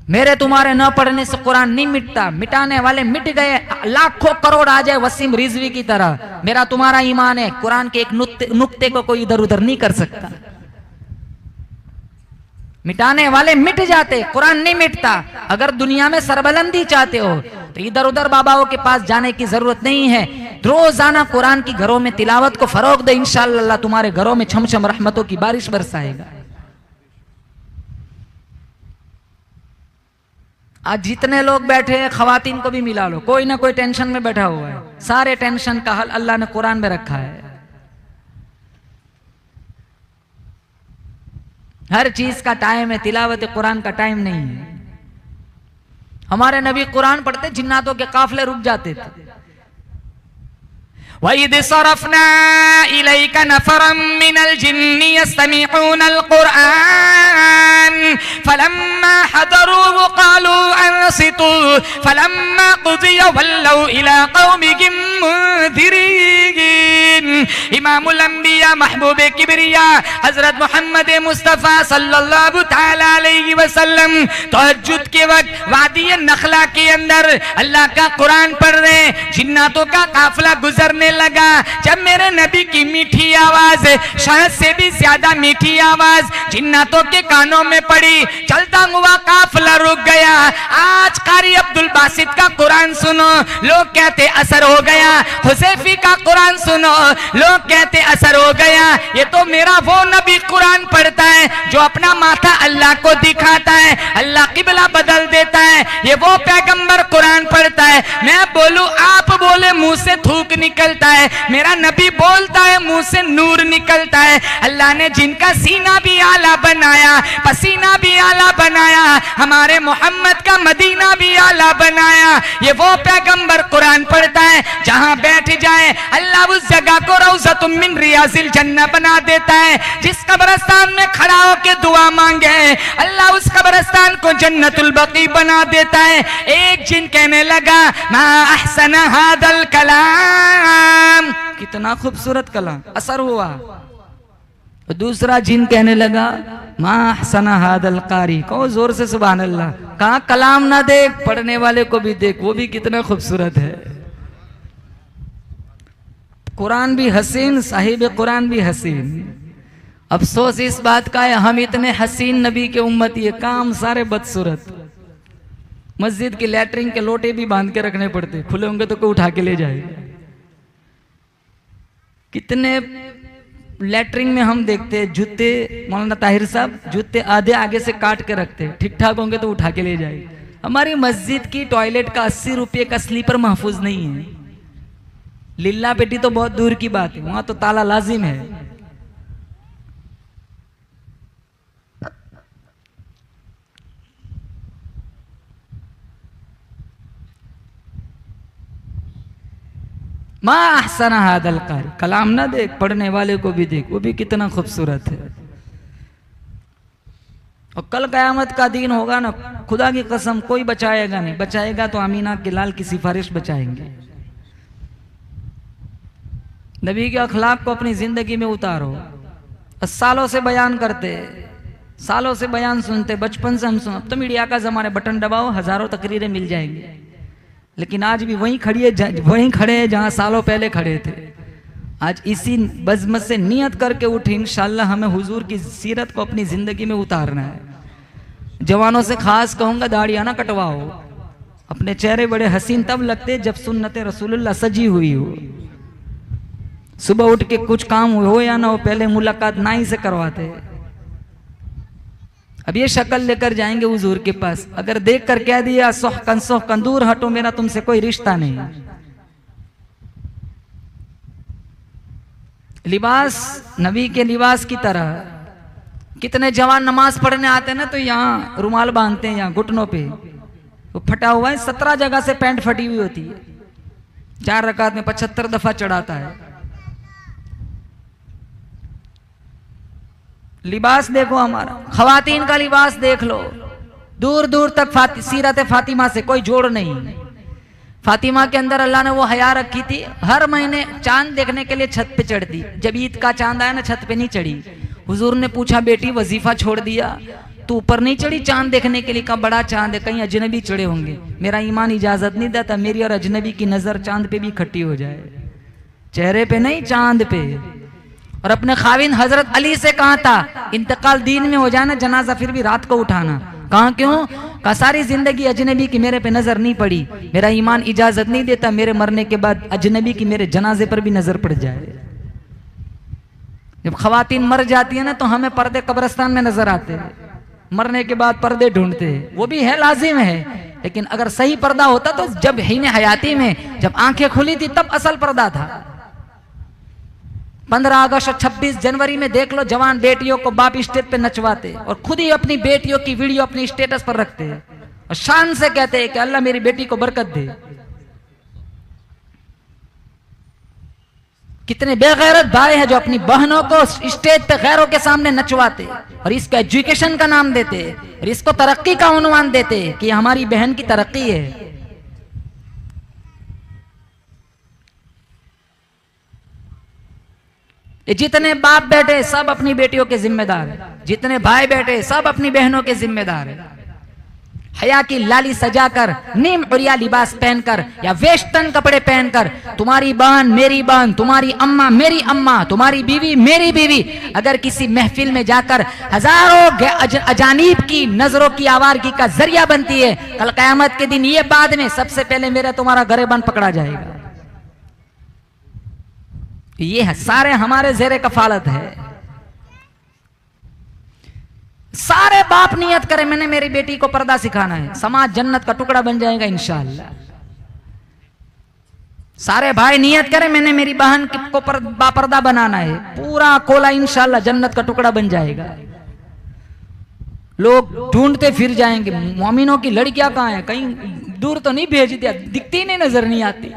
मेरे तुम्हारे न पढ़ने से कुरान नहीं मिटता। मिटाने वाले मिट गए, लाखों करोड़ आ जाए वसीम रिजवी की तरह, मेरा तुम्हारा ईमान है कुरान के एक नुक्ते को कोई इधर उधर नहीं कर सकता। मिटाने वाले मिट जाते, कुरान नहीं मिटता। अगर दुनिया में सरबलंदी चाहते हो तो इधर उधर बाबाओं के पास जाने की जरूरत नहीं है। रोजाना कुरान की घरों में तिलावत को फरोग दे, इंशाअल्लाह तुम्हारे घरों में छमछम रहमतों की बारिश बरसाएगा। आज जितने लोग बैठे हैं, खवातीन को भी मिला लो, कोई ना कोई टेंशन में बैठा हुआ है। सारे टेंशन का हल अल्लाह ने कुरान में रखा है। हर चीज का टाइम है, तिलावत कुरान का टाइम नहीं है। हमारे नबी कुरान पढ़ते, जिन्नातों के काफले रुक जाते थे। वइद सरफना इलैका नफरम मिनल जिन्नि यस्तमिऊनल कुरान फलम्मा हदरूहु क़ालू अंसितू फलम्मा क़ुदिया वल्लौ इला क़ौमिहिम मुन्दिरीन। इमामुल अंबिया महबूबे किबरिया हजरत मोहम्मद मुस्तफ़ा सल्लल्लाहु तआला अलैहि वसल्लम तहज्जुद के वक्त वादी नखला के अंदर अल्लाह का कुरान पढ़ रहे, जिन्नातों का काफिला गुजरने लगा। जब मेरे नबी की मीठी आवाज, शहद से भी ज्यादा मीठी आवाज जिन्नातों के कानों में पड़ी, चलता हुआ काफिला रुक गया। आज कारी अब्दुल बासित का कुरान सुनो, लोग कहते असर हो गया। हुसैफी का कुरान सुनो, लोग कहते असर हो गया। ये तो मेरा वो नबी कुरान पढ़ता है जो अपना माथा अल्लाह को दिखाता है, अल्लाह किबला बदल देता पढ़ता है, ये वो पैगंबर कुरान पढ़ता है। मैं बोलूं, आप बोले मुंह से थूक निकलता है, मेरा नबी बोलता है मुंह से नूर निकलता है। अल्लाह ने जिनका सीना भी आला बनाया, पसीना भी आला बनाया, हमारे मोहम्मद का मदीना भी आला बनाया। ये वो पैगंबर कुरान पढ़ता है, जहां बैठ जाए अल्लाह उस जगह को रौज़तुम मिन रियाज़िल जन्नह बना देता है। जिस कब्रिस्तान में खड़ा होकर दुआ मांगे अल्लाह उस कब्रिस्तान को जन्नतुल बकी बना देता है। एक जिन कहने लगा मा अहसन हादल कलाम, कितना खूबसूरत कलाम, असर हुआ। दूसरा जिन कहने लगा मा अहसन हादल कारी, कहो जोर से सुभान अल्लाह। कहा कलाम ना देख, पढ़ने वाले को भी देख, वो भी कितना खूबसूरत है। कुरान भी हसीन, साहिब कुरान भी हसीन। अफसोस इस बात का है हम इतने हसीन नबी के उम्मती है, काम सारे बदसूरत। मस्जिद की लैटरिन के लोटे भी बांध के रखने पड़ते, खुले होंगे तो कोई उठा के ले जाए। कितने लैटरिन में हम देखते हैं जूते, मौलाना ताहिर साहब जूते आधे आगे से काट के रखते, ठीक ठाक होंगे तो उठा के ले जाए। हमारी मस्जिद की टॉयलेट का 80 रुपये का स्लीपर महफूज नहीं है। लिल्ला पेटी तो बहुत दूर की बात है, वहां तो ताला लाजिम है। मा अहसन हादल कारी, कलाम ना देख, पढ़ने वाले को भी देख, वो भी कितना खूबसूरत है। और कल कयामत का दिन होगा ना, खुदा की कसम कोई बचाएगा नहीं, बचाएगा तो अमीना के लाल की सिफारिश बचाएंगे। नबी के अखलाक को अपनी जिंदगी में उतारो। सालों से बयान करते, सालों से बयान सुनते, बचपन से हम सुन। अब तो मीडिया का जमाना, बटन दबाओ हजारों तकरीरें मिल जाएंगी, लेकिन आज भी वहीं खड़े हैं जहां सालों पहले खड़े थे। आज इसी बज़्म से नियत करके उठे, इंशाअल्लाह हमें हुजूर की सीरत को अपनी जिंदगी में उतारना है। जवानों से खास कहूंगा, दाढ़ियां ना कटवाओ। अपने चेहरे बड़े हसीन तब लगते जब सुन्नत रसूलुल्लाह सजी हुई हो। सुबह उठ के कुछ काम हो या ना हो, पहले मुलाकात नाई से करवाते। अब ये शक्ल लेकर जाएंगे हुजूर के पास, अगर देख कर कह दिया सोहकन दूर हटो, मेरा तुमसे कोई रिश्ता नहीं। लिबास नबी के लिबास की तरह। कितने जवान नमाज पढ़ने आते हैं ना, तो यहाँ रुमाल बांधते हैं, यहाँ घुटनों पे वो फटा हुआ है, 17 जगह से पैंट फटी हुई होती है। 4 रकात में 75 दफा चढ़ाता है। लिबास देखो हमारा, खवातीन का लिबास देख लो, दूर दूर तक सीरत फातिमा से कोई जोड़ नहीं। फातिमा के अंदर अल्लाह ने वो हया रखी थी, हर महीने चांद देखने के लिए छत पे चढ़ती। जब ईद का चांद आया ना, छत पे नहीं चढ़ी। हुजूर ने पूछा, बेटी वजीफा छोड़ दिया, तू ऊपर नहीं चढ़ी चांद देखने के लिए? कहा बड़ा चांद है, कहीं अजनबी चढ़े होंगे। मेरा ईमान इजाजत नहीं देता मेरी और अजनबी की नजर चांद पे भी इकट्ठी हो जाए, चेहरे पे नहीं चांद पे। और अपने खाविन हजरत अली से कहा था, इंतकाल दीन में हो जाए ना जनाजा, फिर भी रात को उठाना। कहा क्यों? कहा सारी जिंदगी अजनबी की मेरे पे नजर नहीं पड़ी, मेरा ईमान इजाजत नहीं देता मेरे मरने के बाद अजनबी की मेरे जनाजे पर भी नजर पड़ जाए। जब खवातीन मर जाती है ना, तो हमें पर्दे कब्रिस्तान में नजर आते हैं, मरने के बाद पर्दे ढूंढते हैं, वो भी है लाजिम है। लेकिन अगर सही पर्दा होता तो जब हीने हयाती में जब आंखें खुली थी तब असल पर्दा था। 15 अगस्त और 26 जनवरी में देख लो, जवान बेटियों को बाप स्टेज पे नचवाते और खुद ही अपनी बेटियों की वीडियो अपनी स्टेटस पर रखते हैं और शान से कहते हैं कि अल्लाह मेरी बेटी को बरकत दे। कितने बेगैरत भाई हैं जो अपनी बहनों को स्टेज पे गैरों के सामने नचवाते और इसको एजुकेशन का नाम देते और इसको तरक्की का उन्वान देते कि हमारी बहन की तरक्की है। जितने बाप बैठे सब अपनी बेटियों के जिम्मेदार है, जितने भाई बैठे सब अपनी बहनों के जिम्मेदार है। हया की लाली सजाकर, नीम उरिया लिबास पहनकर या वेस्टर्न कपड़े पहनकर तुम्हारी बहन मेरी बहन, तुम्हारी अम्मा मेरी अम्मा, तुम्हारी बीवी मेरी बीवी अगर किसी महफिल में जाकर हजारों अजानीब की नजरों की आवारगी का जरिया बनती है, कल कयामत के दिन ये बाद में सबसे पहले मेरा तुम्हारा गरेबान पकड़ा जाएगा। ये सारे हमारे जेरे कफालत है। सारे बाप नियत करें मैंने मेरी बेटी को पर्दा सिखाना है, समाज जन्नत का टुकड़ा बन जाएगा इंशाअल्लाह। सारे भाई नियत करें मैंने मेरी बहन को बापर्दा बनाना है, पूरा कोला इंशाअल्लाह जन्नत का टुकड़ा बन जाएगा। लोग ढूंढते फिर जाएंगे मोमिनों की लड़कियां कहाँ है, कहीं दूर तो नहीं भेज दिया, दिखती नहीं, नजर नहीं आती।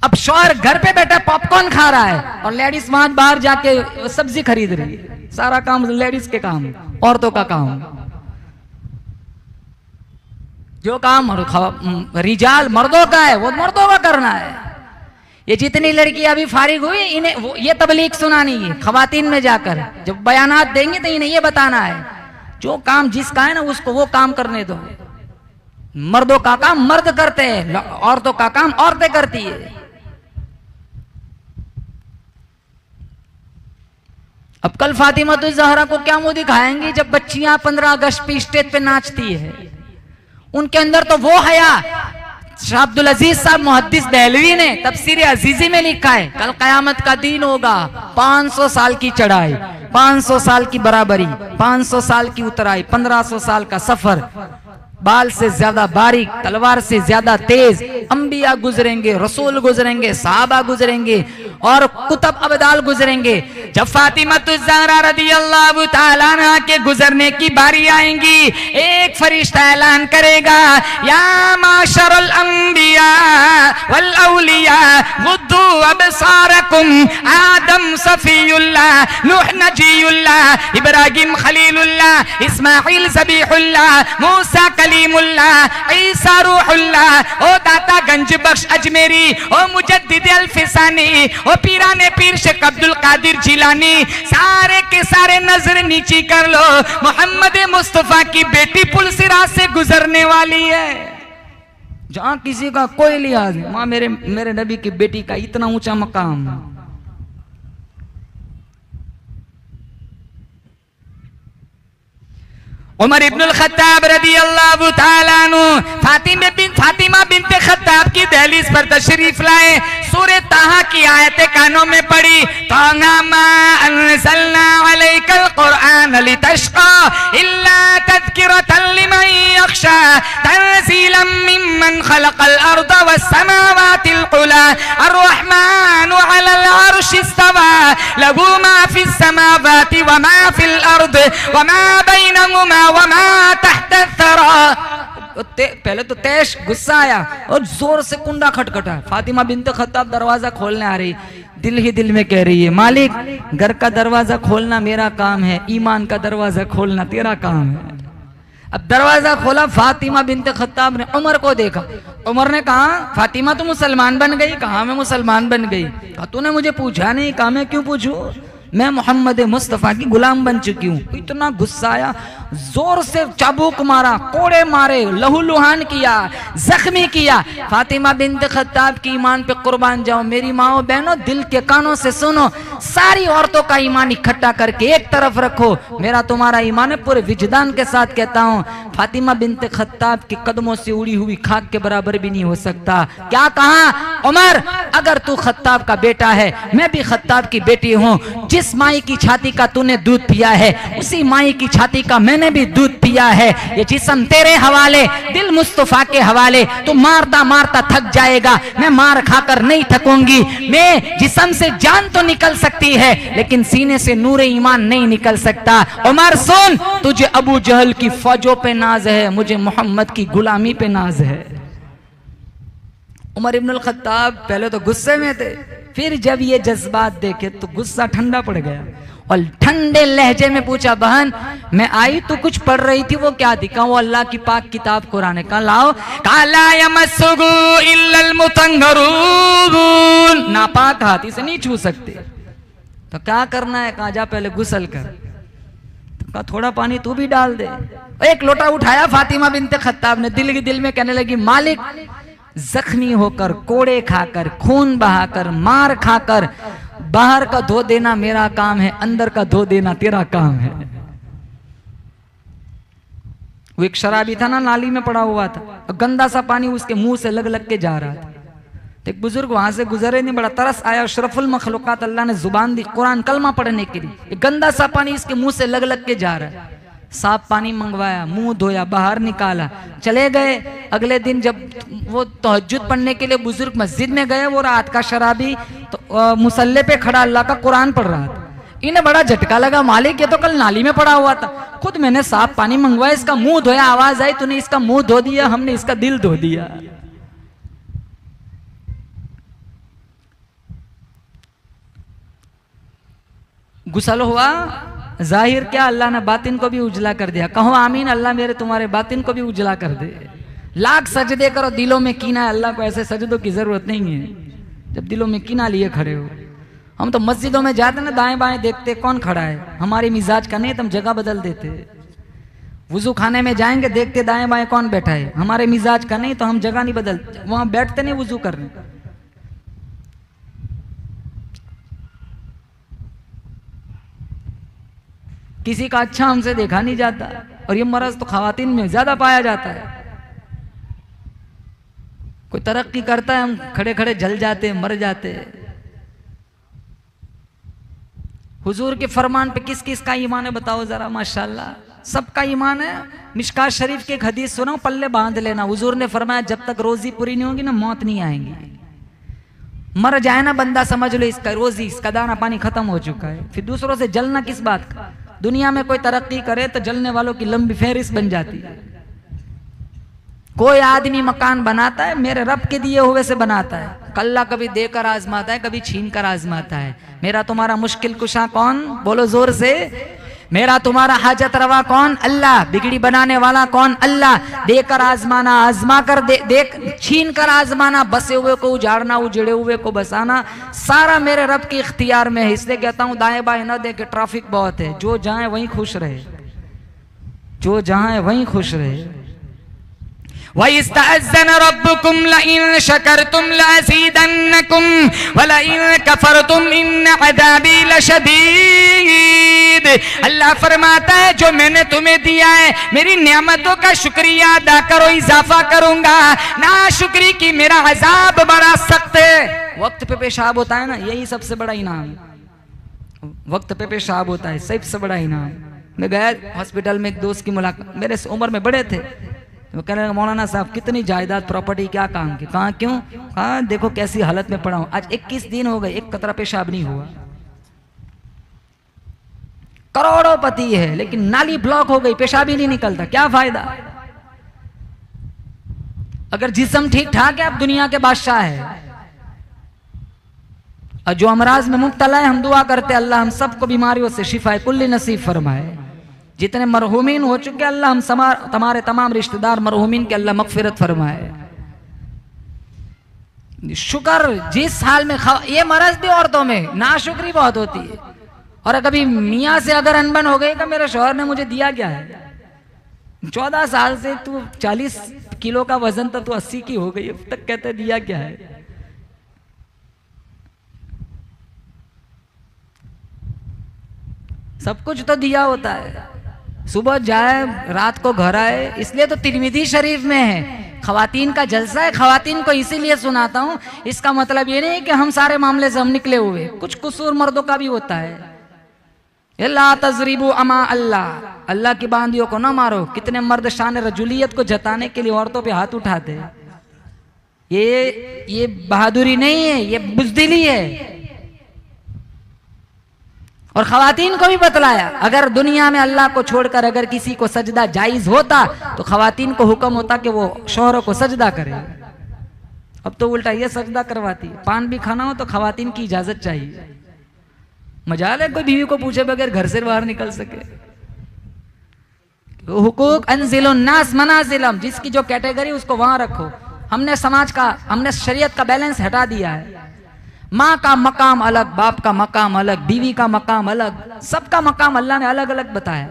अब शौहर घर पे बैठा पॉपकॉर्न खा रहा है और लेडीज वहां बाहर जाके सब्जी खरीद रही है। सारा काम लेडीज के काम, औरतों का काम। जो काम रिजाल मर्दों का है वो मर्दों का करना है। ये जितनी लड़कियां अभी फारिग हुई इन्हें ये तबलीग सुनानी है, खवातीन में जाकर जब बयानात देंगे तो इन्हें ये बताना है जो काम जिसका है ना उसको वो काम करने दो। मर्दों का काम मर्द करते हैं, औरतों का काम औरतें करती है। अब कल फातिमा तो ज़हरा को क्या मुंह दिखाएंगी जब बच्चियां 15 अगस्त पे स्टेज पे नाचती है। उनके अंदर तो वो हया। शाह अब्दुल अजीज साहब मुहद्दिस दहलवी ने तफसीर अजीजी में लिखा है कल कयामत का दिन होगा, 500 साल की चढ़ाई, 500 साल की बराबरी, 500 साल की उतराई, 1500 साल का सफर, बाल से ज्यादा बारीक, तलवार से ज्यादा तेज, अंबिया गुजरेंगे, रसूल गुजरेंगे, साहबा गुजरेंगे और कुतब अबदाल गुजरेंगे। जब फातिमा ज़हरा रदियल्लाहु ताला अन्हा के गुजरने की बारी आएंगी, एक फरिश्ता ऐलान करेगा, या माशरल अंबिया वल औलिया गुद्दू अबसारकुम, आदम सफीउल्लाह, नूह नजीउल्लाह, इब्राहिम खलीलुल्लाह, इस्माइल ज़बीहुल्लाह, मूसा कलीमुल्लाह, ईसा रूहुल्लाह, ओ दाता गंज बख्श अजमेरी, ओ मुजद्दिद अल्फिसानी, ओ पीराने पीर शेख अब्दुल कादिर जिलानी, सारे के सारे नजर नीची कर लो, मोहम्मद मुस्तफा की बेटी पुल सिरा से गुजरने वाली है। जहां किसी का कोई लिहाज नहीं, मां मेरे नबी की बेटी का इतना ऊंचा मकाम। उमर इब्नुल खत्ताब रदियल्लाहु ताला अन्हु फातिमा बिन्त खत्ताब की दहलीज पर तशरीफ लाए। सूरह ताहा की आयतें कानों में पड़ी, ताहा मा अंज़लना अलैकल कुरआन लितश्क़ा इल्ला तज़किरतन लिमन यख्शा तंज़ीलन मिम्मन खलक़ल अर्द वस्समावातिल उला अर्रहमानु अलल अर्शि इस्तवा लहू मा फिस समावाति व मा फिल अर्द व मा बैनहुमा वमा तहत थरा। पहले तो तेज गुस्सा आया और जोर से कुंडा खटखटा। फातिमा बिन्त खत्ताब दरवाजा खोलने आ रही, दिल ही दिल में कह रही है, मालिक घर का दरवाजा खोलना मेरा काम है, ईमान का दरवाजा खोलना तेरा काम है। अब दरवाजा खोला, फातिमा बिन्त खत्ताब ने उमर को देखा। उमर ने कहा, फातिमा तो मुसलमान बन गई। कहा मैं मुसलमान बन गई? कहा तूने मुझे पूछा नहीं। कहा मैं क्यों पूछूं, मैं मोहम्मद मुस्तफ़ा की गुलाम बन चुकी हूँ। इतना गुस्सा आया, जोर से चाबुक मारा, कोड़े मारे, लहू लुहान किया, जख्मी किया। फातिमा बिन्त खत्ताब की ईमान पे कुर्बान जाओ। मेरी माओ बहनों, दिल के कानों से सुनो, सारी औरतों का ईमान इकट्ठा करके एक तरफ रखो। मेरा तुम्हारा ईमान है, पूरे विजदान के साथ कहता हूँ, फातिमा बिन्त खत्ताब के कदमों से उड़ी हुई खाक के बराबर भी नहीं हो सकता। क्या कहा उमर, अगर तू खत्ताब का बेटा है, मैं भी खत्ताब की बेटी हूँ। जिस माई की छाती का तूने दूध पिया है, उसी माई की छाती का मैंने भी दूध पिया है। ये जिस्म तेरे हवाले, दिल मुस्तफा के हवाले। तू मारता मारता थक जाएगा, मैं मार खाकर नहीं थकूंगी। मैं जिस्म से जान तो निकल सकती है, लेकिन सीने से नूर ईमान नहीं निकल सकता। उमर सुन, तुझे अबू जहल की फौजों पे नाज है, मुझे मोहम्मद की गुलामी पे नाज है। उमर इब्नुल खत्ताब पहले तो गुस्से में थे, फिर जब ये जज्बात देखे तो गुस्सा ठंडा पड़ गया और ठंडे लहजे में पूछा, बहन मैं आई तो कुछ पढ़ रही थी, वो क्या थी? कहा वो अल्लाह की पाक किताब कुरान है। कहा लाओ। काला यमस्सुहु इल्लल मुतंगरून, नापाक हाथ इसे नहीं छू सकते। तो क्या करना है? कहा जा पहले गुसल कर। तो कहा थोड़ा पानी तू भी डाल दे। एक लोटा उठाया फातिमा बिन्त खत्ताब ने, दिल के दिल में कहने लगी, मालिक जख्मी होकर, कोड़े खाकर, खून बहाकर, मार खाकर, बाहर का धो देना मेरा काम है, अंदर का धो देना तेरा काम है। वो एक शराबी था ना, नाली में पड़ा हुआ था, गंदा सा पानी उसके मुंह से लग लग के जा रहा था। तो एक बुजुर्ग वहां से गुजरे, नहीं बड़ा तरस आया। अशरफुल मखलूकात अल्लाह ने जुबान दी कुरान कलमा पढ़ने के लिए, गंदा सा पानी इसके मुंह से लग लग के जा रहा है। साफ पानी मंगवाया, मुंह धोया, बाहर निकाला, चले गए। अगले दिन जब वो तहज्जुद पढ़ने के लिए बुजुर्ग मस्जिद में गए, वो रात का शराबी तो मुसल्ले पे खड़ा अल्लाह का कुरान पढ़ रहा था। इन्हें बड़ा झटका लगा, मालिक ये तो कल नाली में पड़ा हुआ था, खुद मैंने साफ पानी मंगवाया, इसका मुंह धोया, आवाज आई तूने इसका मुंह धो दिया, हमने इसका दिल धो दिया। गुसल हुआ, जाहिर क्या, अल्लाह ने बातिन को भी उजला कर दिया। कहो आमीन, अल्लाह मेरे तुम्हारे बातिन को भी उजला कर दे। लाख सजदे करो, दिलों में कीना है, अल्लाह को ऐसे सजदों की जरूरत नहीं है जब दिलों में कीना लिए खड़े हो। हम तो मस्जिदों में जाते ना, दाएं बाएं देखते कौन खड़ा है, हमारी मिजाज का नहीं तो हम जगह बदल देते। वुजू खाने में जाएंगे, देखते दाएं बाएं कौन बैठा है, हमारे मिजाज का नहीं तो हम जगह नहीं बदलते, वहां बैठते नहीं वुजू करने। किसी का अच्छा हमसे देखा नहीं जाता, और ये मरज तो खवातीन में ज्यादा पाया जाता है। कोई तरक्की करता है, हम खड़े खड़े जल जाते, मर जाते। हुजूर के फरमान पे किस किस का ईमान है बताओ जरा, माशाल्लाह सबका ईमान है। मिशकात शरीफ की एक हदीस सुनाओ, पल्ले बांध लेना। हुजूर ने फरमाया जब तक रोजी पूरी नहीं होगी ना, मौत नहीं आएगी। मर जाए ना बंदा, समझ लो इसका रोजी, इसका दाना पानी खत्म हो चुका है। फिर दूसरों से जलना किस बात का। दुनिया में कोई तरक्की करे तो जलने वालों की लंबी फहरिस्त बन जाती है। कोई आदमी मकान बनाता है मेरे रब के दिए हुए से बनाता है, कल्ला कभी देकर आजमाता है, कभी छीन कर आजमाता है। मेरा तुम्हारा मुश्किल कुशा कौन, बोलो जोर से। मेरा तुम्हारा हाजत रवा कौन, अल्लाह। बिगड़ी बनाने वाला कौन, अल्लाह। देकर आजमाना, आजमा कर देख, छीन कर आजमाना, बसे हुए को उजाड़ना, उजड़े हुए को बसाना, सारा मेरे रब के इख्तियार में है। इसलिए कहता हूं दाएं बाएं न देखे, ट्रैफिक बहुत है, जो जाए वहीं खुश रहे, जो जाए वहीं खुश रहे। वइस्तअज़्ज़न रब्बुकुम लइन शकरतुम लअज़ीदन्नकुम वलइन कफरतुम इन्न अज़ाबी लशदीद। अल्लाह फरमाता है जो मैंने तुम्हें दिया है, मेरी नेमतों का शुक्रिया अदा करो, इजाफा करूंगा। नाशुक्री की मेरा अजाब बड़ा सख्त है। वक्त पे पेशाब होता है ना, यही सबसे बड़ा इनाम। वक्त पे पेशाब होता है सबसे बड़ा इनाम। मैं गया हॉस्पिटल में, एक दोस्त की मुलाकात, मेरे उम्र में बड़े थे, वो कहने लगा मौलाना साहब कितनी जायदाद प्रॉपर्टी क्या काम की। कहा क्यों, कहा देखो कैसी हालत में पड़ा हूं, आज 21 दिन हो गए, एक कतरा पेशाब नहीं हुआ। करोड़ोंपति है लेकिन नाली ब्लॉक हो गई, पेशाब ही नहीं निकलता, क्या फायदा। अगर जिस्म ठीक ठाक है आप दुनिया के बादशाह है। और जो अमराज में मुब्तला है हम दुआ करते हैं अल्लाह हम सबको बीमारियों से शिफाए कुल्ली नसीब फरमाए। जितने मरहूमीन हो चुके अल्लाह हम तुम्हारे तमाम रिश्तेदार मरहूमीन के अल्लाह मगफिरत फरमाए। शुक्र जिस हाल में ये मरज भी औरतों में नाशुक्री बहुत होती है। और कभी मियाँ से अगर अनबन हो गई कि मेरे शौहर ने मुझे दिया क्या है, 14 साल से तू 40 किलो का वजन था, तू 80 की हो गई, अब तक कहते दिया क्या है। सब कुछ तो दिया होता है, सुबह जाए रात को घर आए। इसलिए तो तिरमिज़ी शरीफ में है खवातीन का जलसा है। खवातीन को इसीलिए सुनाता हूं, इसका मतलब ये नहीं कि हम सारे मामले से हम निकले हुए, कुछ कसूर मर्दों का भी होता है। ला तजरीबू अमा अल्लाह, अल्लाह की बांदियों को ना मारो। कितने मर्द शान रजुलियत को जताने के लिए औरतों पे हाथ उठाते। ये बहादुरी नहीं है, ये बुज़दिली है। और खवातीन को भी बतलाया अगर दुनिया में अल्लाह को छोड़कर अगर किसी को सजदा जायज होता तो खवातीन को हुक्म होता कि वो शौहरों को सजदा करे। अब तो उल्टा ये सजदा करवाती। पान भी खाना हो तो खवातीन की इजाजत चाहिए। मजाल है कोई बीवी को पूछे बगैर घर से बाहर निकल सके। हुकूक अनजिलुन नास मनाजिलम, जिसकी जो कैटेगरी उसको वहां रखो। हमने समाज का, हमने शरीयत का बैलेंस हटा दिया है। माँ का मकाम अलग, बाप का मकाम अलग, बीवी का मकाम अलग, सबका मकाम अल्लाह ने अलग अलग बताया।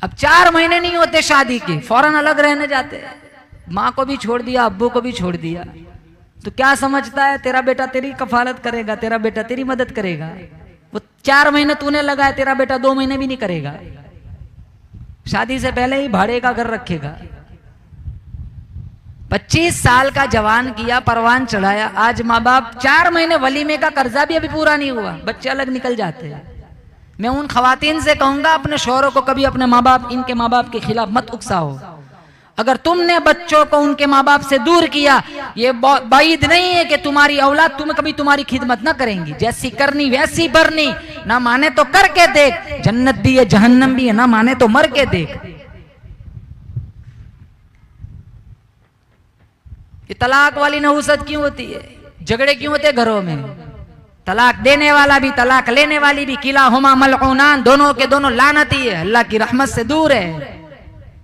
अब 4 महीने नहीं होते शादी के, फौरन अलग रहने जाते। माँ को भी छोड़ दिया, अब्बू को भी छोड़ दिया, तो क्या समझता है तेरा बेटा तेरी कफालत करेगा, तेरा बेटा तेरी मदद करेगा। वो 4 महीने तूने लगाया, तेरा बेटा 2 महीने भी नहीं करेगा। शादी से पहले ही भाड़े का घर रखेगा। 25 साल का जवान किया, परवान चढ़ाया, आज माँ बाप 4 महीने वलीमे का कर्जा भी अभी पूरा नहीं हुआ, बच्चे अलग निकल जाते हैं। मैं उन खवातीन से कहूंगा अपने शौहरों को कभी अपने माँ बाप, इनके माँ बाप के खिलाफ मत उकसाओ। अगर तुमने बच्चों को उनके माँ बाप से दूर किया, ये बाइद नहीं है कि तुम्हारी औलाद तुम्हें कभी तुम्हारी खिदमत ना करेंगी। जैसी करनी वैसी भरनी, ना माने तो करके देख, जन्नत भी है जहन्नम भी है, ना माने तो मर के देख। ये तलाक वाली नहुसत क्यों होती है, झगड़े क्यों होते घरों में? तलाक देने वाला भी तलाक लेने वाली भी किला हुमा मलऊनान, दोनों के दोनों लानती है, अल्लाह की रहमत से दूर है।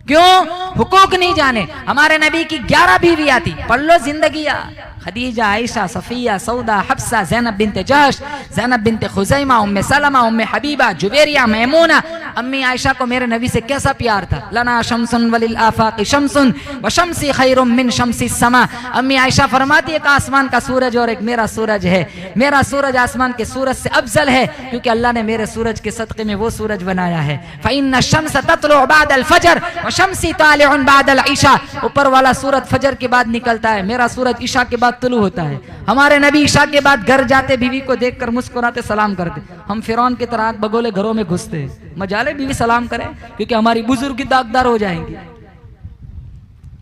क्यों? हुकूक नहीं जाने। हमारे नबी की 11 बीवियां थी, पढ़ लो जिंदगियां, खदीजा, आयशा, सफिया, सऊदा, हफ्सा, ज़ैनब बिनते जहश, ज़ैनब बिनते खुज़ैमा, उम्मे सलमा, उम्मे हबीबा, जुबैरिया, मैमूना। अम्मी आयशा को मेरे नबी से कैसा प्यार था। लना शम्सुन वलिल आफाक़ि शम्सुन व शम्सी खैरुम मिन शम्सी समा। अम्मी आयशा फरमाती है कि आसमान का सूरज और एक मेरा सूरज है, मेरा सूरज आसमान के सूरज से अफजल है, क्योंकि अल्लाह ने मेरे सूरज के सदक़े में वो सूरज बनाया है। फ़इन्न शम्स ततलु बअदल फजर व शम्सी तालिउन बअदल इशा। ऊपर वाला सूरज फजर के बाद निकलता है, मेरा सूरज इशा के बाद तुलू होता है। हमारे नबी इशा के बाद घर जाते बीवी को देखकर मुस्कुराते सलाम करते। हम फिरौन की तरह बगोले घरों में घुसते, मजाले बीवी सलाम करें, क्योंकि हमारी बुजुर्ग दागदार हो जाएंगी।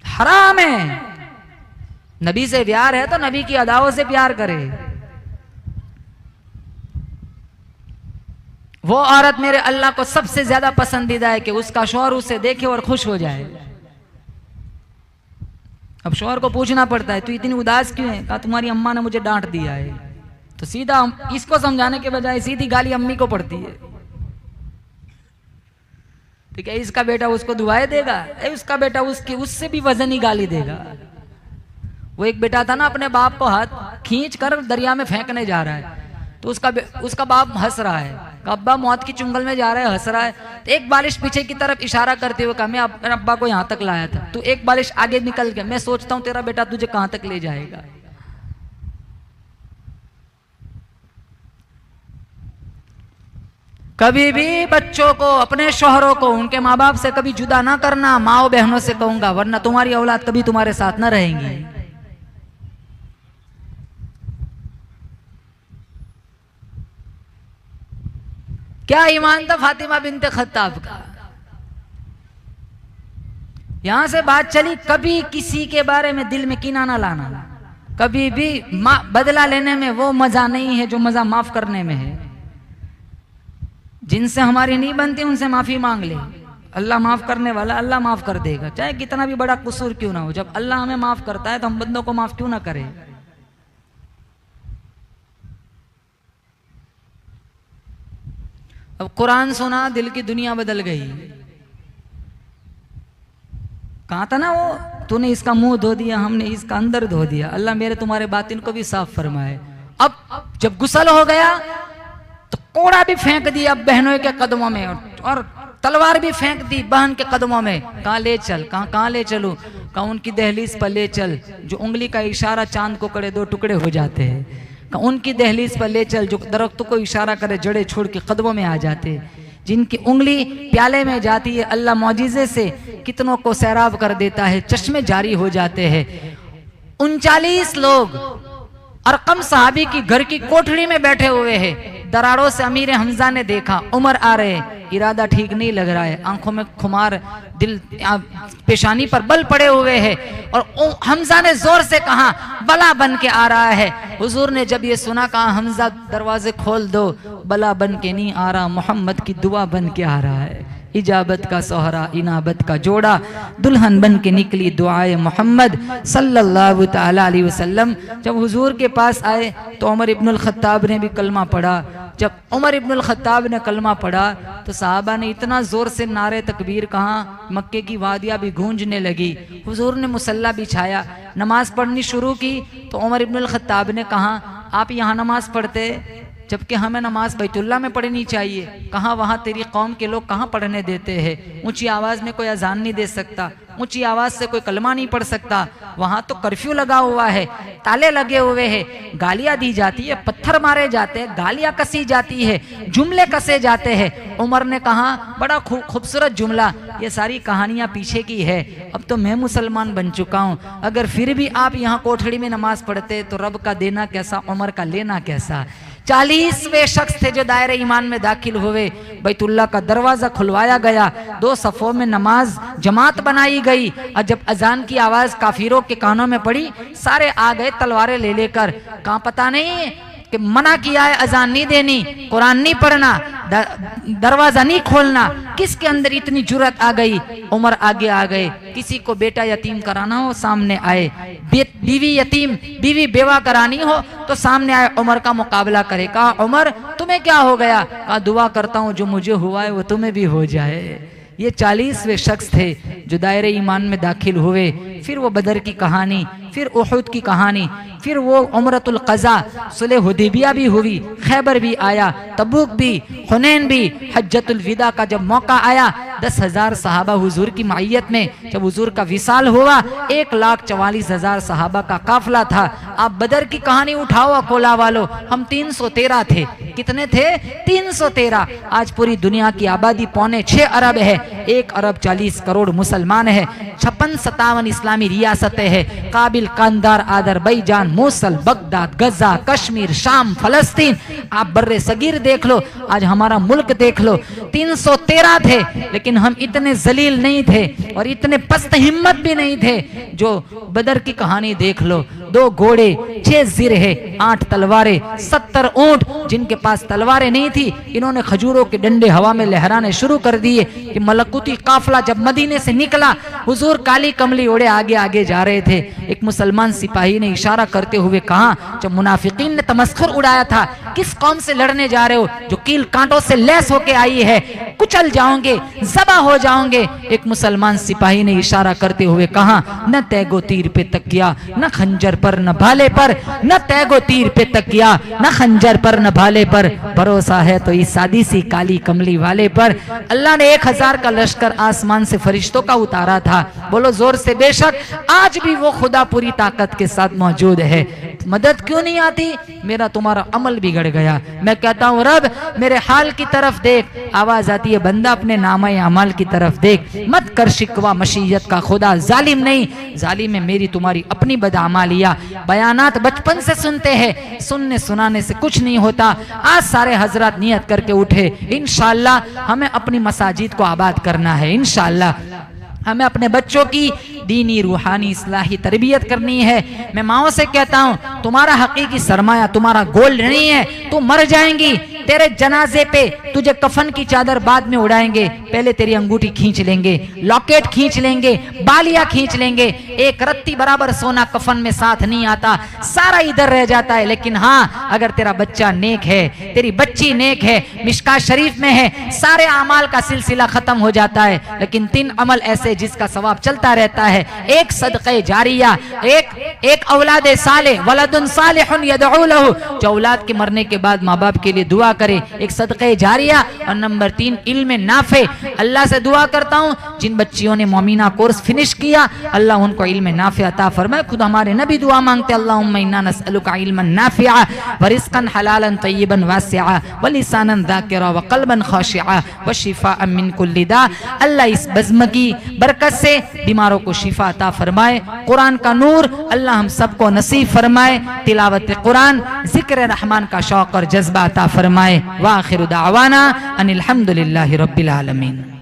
हराम है। नबी से प्यार है तो नबी की अदाओं से प्यार करे। वो औरत मेरे अल्लाह को सबसे ज्यादा पसंदीदा है कि उसका शौहर उसे देखे और खुश हो जाए। अब शौहर को पूछना पड़ता है, तू इतनी उदास क्यों है? कहा तुम्हारी अम्मा ने मुझे डांट दिया है। तो सीधा इसको समझाने के बजाय सीधी गाली अम्मी को पड़ती है। ठीक है, इसका बेटा उसको दुआएं देगा, उसका बेटा उससे भी वजनी गाली देगा। वो एक बेटा था ना, अपने बाप को हाथ खींच कर दरिया में फेंकने जा रहा है, तो उसका बाप हंस रहा है, अब्बा मौत की चुंगल में जा रहा है, हंस रहा है। तो एक बालिश पीछे की तरफ इशारा करते हुए कहा, मैं अपने अब्बा को यहाँ तक लाया था, तू एक बालिश आगे निकल गया, मैं सोचता हूँ तेरा बेटा तुझे कहाँ तक ले जाएगा। कभी भी बच्चों को, अपने शौहरों को उनके माँ बाप से कभी जुदा ना करना। माओ बहनों से कहूंगा, वरना तुम्हारी औलाद कभी तुम्हारे साथ ना रहेंगी। क्या ईमान था फातिमा बिनते खत्ताब का। यहां से बात चली, कभी किसी के बारे में दिल में कीना ना लाना। कभी भी बदला लेने में वो मजा नहीं है जो मजा माफ करने में है। जिनसे हमारी नहीं बनती उनसे माफी मांग ले, अल्लाह माफ करने वाला, अल्लाह माफ कर देगा, चाहे कितना भी बड़ा कसूर क्यों ना हो। जब अल्लाह हमें माफ करता है तो हम बंदों को माफ क्यों ना करें। अब कुरान सुना, दिल की दुनिया बदल गई। कहा था ना वो, तूने इसका मुंह धो दिया, हमने इसका अंदर धो दिया। अल्लाह मेरे तुम्हारे बातिन को भी साफ फरमाए। अब जब गुस्ल हो गया तो कोड़ा भी फेंक दिया बहनों के कदमों में, और तलवार भी फेंक दी बहन के कदमों में। कहाँ ले चल, कहाँ ले चलूं? कहा उनकी दहलीज पर ले चल, जो उंगली का इशारा चांद को करे 2 टुकड़े हो जाते हैं। उनकी दहलीज पर ले चल, जो दरख्तों को इशारा करे जड़े छोड़ के कदमों में आ जाते। जिनकी उंगली प्याले में जाती है, अल्लाह मौजिज़े से कितनों को सैराब कर देता है, चश्मे जारी हो जाते हैं। 39 लोग अरकम साहबी की घर की कोठरी में बैठे हुए हैं। दरारों से अमीर हमजा ने देखा, उमर आ रहे, इरादा ठीक नहीं लग रहा है, आंखों में खुमार, दिल पेशानी पर बल पड़े हुए हैं। और हमजा ने जोर से कहा, बला बन के आ रहा है। हुजूर ने जब ये सुना, कहा हमजा दरवाजे खोल दो, बला बन के नहीं आ रहा, मोहम्मद की दुआ बन के आ रहा है। इजाबत का सोहरा, इनाबत का जोड़ा, दुल्हन बन के निकली दुआए मोहम्मद सल्लल्लाहु ताला अलैहि वसल्लम। जब हुजूर के पास आए तो उमर इब्नुल खत्ताब ने भी कलमा पढ़ा। जब उमर इब्नुल खत्ताब ने कलमा पढ़ा तो साहबा ने इतना जोर से नारे तकबीर कहा, मक्के की वादियाँ भी गूंजने लगी। हुजूर ने मुसल्ला बिछाया, नमाज पढ़नी शुरू की तो उमर इब्नुल खत्ताब ने कहा, आप यहाँ नमाज पढ़ते जबकि हमें नमाज बैतुल्ला में पढ़नी चाहिए, कहाँ वहाँ तेरी कौम के लोग कहाँ पढ़ने देते हैं। ऊंची आवाज़ में कोई अजान नहीं दे सकता, ऊंची आवाज़ से कोई कलमा नहीं पढ़ सकता, वहाँ तो कर्फ्यू लगा हुआ है, ताले लगे हुए हैं, गालियाँ दी जाती है, पत्थर मारे जाते हैं, गालियाँ कसी जाती है, जुमले कसे जाते हैं। उमर ने कहा, बड़ा खूबसूरत जुमला, ये सारी कहानियाँ पीछे की है, अब तो मैं मुसलमान बन चुका हूँ। अगर फिर भी आप यहाँ कोठड़ी में नमाज पढ़ते तो रब का देना कैसा, उमर का लेना कैसा। 40वें शख्स थे जो दायरे ईमान में दाखिल हुए। बैतुल्लाह का दरवाजा खुलवाया गया, 2 सफ़ों में नमाज जमात बनाई गई और जब अजान की आवाज काफिरों के कानों में पड़ी, सारे आ गए तलवारें ले लेकर। कहाँ पता नहीं कि मना किया है अजान नहीं देनी, कुरान नहीं पढ़ना, दरवाजा नहीं खोलना। किसके अंदर इतनी जुर्रत आ गई? उमर आगे आ गए। किसी को बेटा यतीम कराना हो सामने आए, बीवी यतीम बीवी बेवा करानी हो तो सामने आए, उमर का मुकाबला करे। कहा उमर तुम्हें क्या हो गया? कहा दुआ करता हूँ जो मुझे हुआ है वो तुम्हें भी हो जाए। ये 40वें शख्स थे जो दायरे ईमान में दाखिल हुए। फिर वो बदर की कहानी, फिर उहुद की कहानी, फिर वो उमरतुल क़ज़ा, सुलह हुदैबिया भी हुई, खैबर भी आया, तबूक भी, हुनैन भी। हज्जतुल विदा का जब मौका आया, 10,000 सहाबा हुजूर की माइयत में जब हुजूर का विसाल हुआ, 1,44,000 सहाबा का काफिला था। आप बदर की कहानी उठाओ अकोला वालों, हम 313 थे। कितने थे? 313। आज पूरी दुनिया की आबादी 5.25 अरब है, 1 अरब 40 करोड़ मुसलमान है, 56-57 इस्लामी रियासतें हैं, काबिल, कंदार, अज़रबैजान, मूसल, बगदाद, गजा, कश्मीर, शाम, फलस्तीन। आप बर्रे सगीर देख लो, आज हमारा मुल्क देख लो। 313 थे, लेकिन हम इतने जलील नहीं थे और इतने पस्त हिम्मत भी नहीं थे। जो बदर की कहानी देख लो, 2 घोड़े, 6 जिरहे, 8 तलवारें, 70 ऊंट। जिनके पास तलवारें नहीं थी, इन्होंने खजूरों के डंडे हवा में लहराने शुरू कर दिए कि मलकुती काफिला जब मदीने से निकला, हुजूर काली कमली ओढ़े आगे आगे जा रहे थे। एक मुसलमान सिपाही ने इशारा करते हुए कहा, जब मुनाफिकीन ने तमस्खुर उड़ाया था, किस कौम से लड़ने जा रहे हो जो कील कांटों से लैस होके आई है, कुचल जाओगे, ज़बा हो जाओगे। एक मुसलमान सिपाही ने इशारा करते हुए कहा, न तैगो तीर पे तकिया, न खंजर पर न भाले पर, न तैगो तीर पे तकिया, न खंजर पर न भाले पर, भरोसा है तो इस सादी सी काली कमली वाले पर। अल्लाह ने 1000 का लश्कर आसमान से फरिश्तों का उतारा था। बोलो जोर से, बेशक आज भी वो खुदा पूरी ताकत के साथ मौजूद है। मदद क्यों नहीं आती? मेरा तुम्हारा अमल बिगड़ गया। मैं कहता हूँ रब मेरे हाल की तरफ देख। आवाज आती है, बंदा अपने नामे अमल की तरफ देख, मत कर शिकवा मशीयत का, खुदा जालिम नहीं, जालिम है मेरी तुम्हारी अपनी बदअमालिया। बयानात बचपन से सुनते हैं, सुनने सुनाने से कुछ नहीं होता। आज सारे हजरत नियत करके उठे, इंशाअल्लाह हमें अपनी मसाजिद को आबाद करना है। इंशाअल्लाह हमें अपने बच्चों की दीनी रूहानी इस्लाही तरबियत करनी है। मैं माओ से कहता हूँ, तुम्हारा हकीकी सरमाया तुम्हारा गोल्ड नहीं है, तुम मर जाएंगी। तेरे जनाजे पे तुझे कफन की चादर बाद में उड़ाएंगे, पहले तेरी अंगूठी खींच लेंगे, लॉकेट खींच लेंगे, बालिया खींच लेंगे। एक रत्ती बराबर सोना कफन में साथ नहीं आता, सारा इधर रह जाता है। लेकिन हाँ, अगर तेरा बच्चा नेक है, तेरी बच्ची नेक है, मिशका शरीफ में है, सारे अमाल का सिलसिला खत्म हो जाता है। लेकिन 3 अमल ऐसे जिसका सवाब चलता रहता है, एक सदक़े जारिया, एक औलादे साले, वलदुन सालिहुन यदऊ लहू, जो औलाद के मरने के बाद माँ बाप के लिए दुआ करे, एक सदक़े जारिया। और नंबर 3 इल्म नाफे। अल्लाह से दुआ करता हूँ जिन बच्चियों ने मोमिना कोर्स फिनिश किया, अल्लाह उनको इल्म नाफे अता फरमाए। खुद हमारे नबी दुआ मांगते, अल्लाहुम्मा इन्ना नसअलुका इल्मन नाफिआ व रिज़्क़न हलालन तय्यिबन वासिआ व लिसानन ज़ाकिरा व क़ल्बन ख़ाशिआ व शिफ़ाअन मिन कुल्लि दा। अल्लाह इस बज़्म की बरकत से बीमारों को शिफा अता फरमाए। कुरान का नूर अल्लाह हम सबको नसीब फरमाए। तिलावत कुरान, ज़िक्र रहमान का शौक़ और जज्बा अता फरमाए। व आखिरु दावाना अनिल हम्दुलिल्लाहि रब्बिल आलमीन।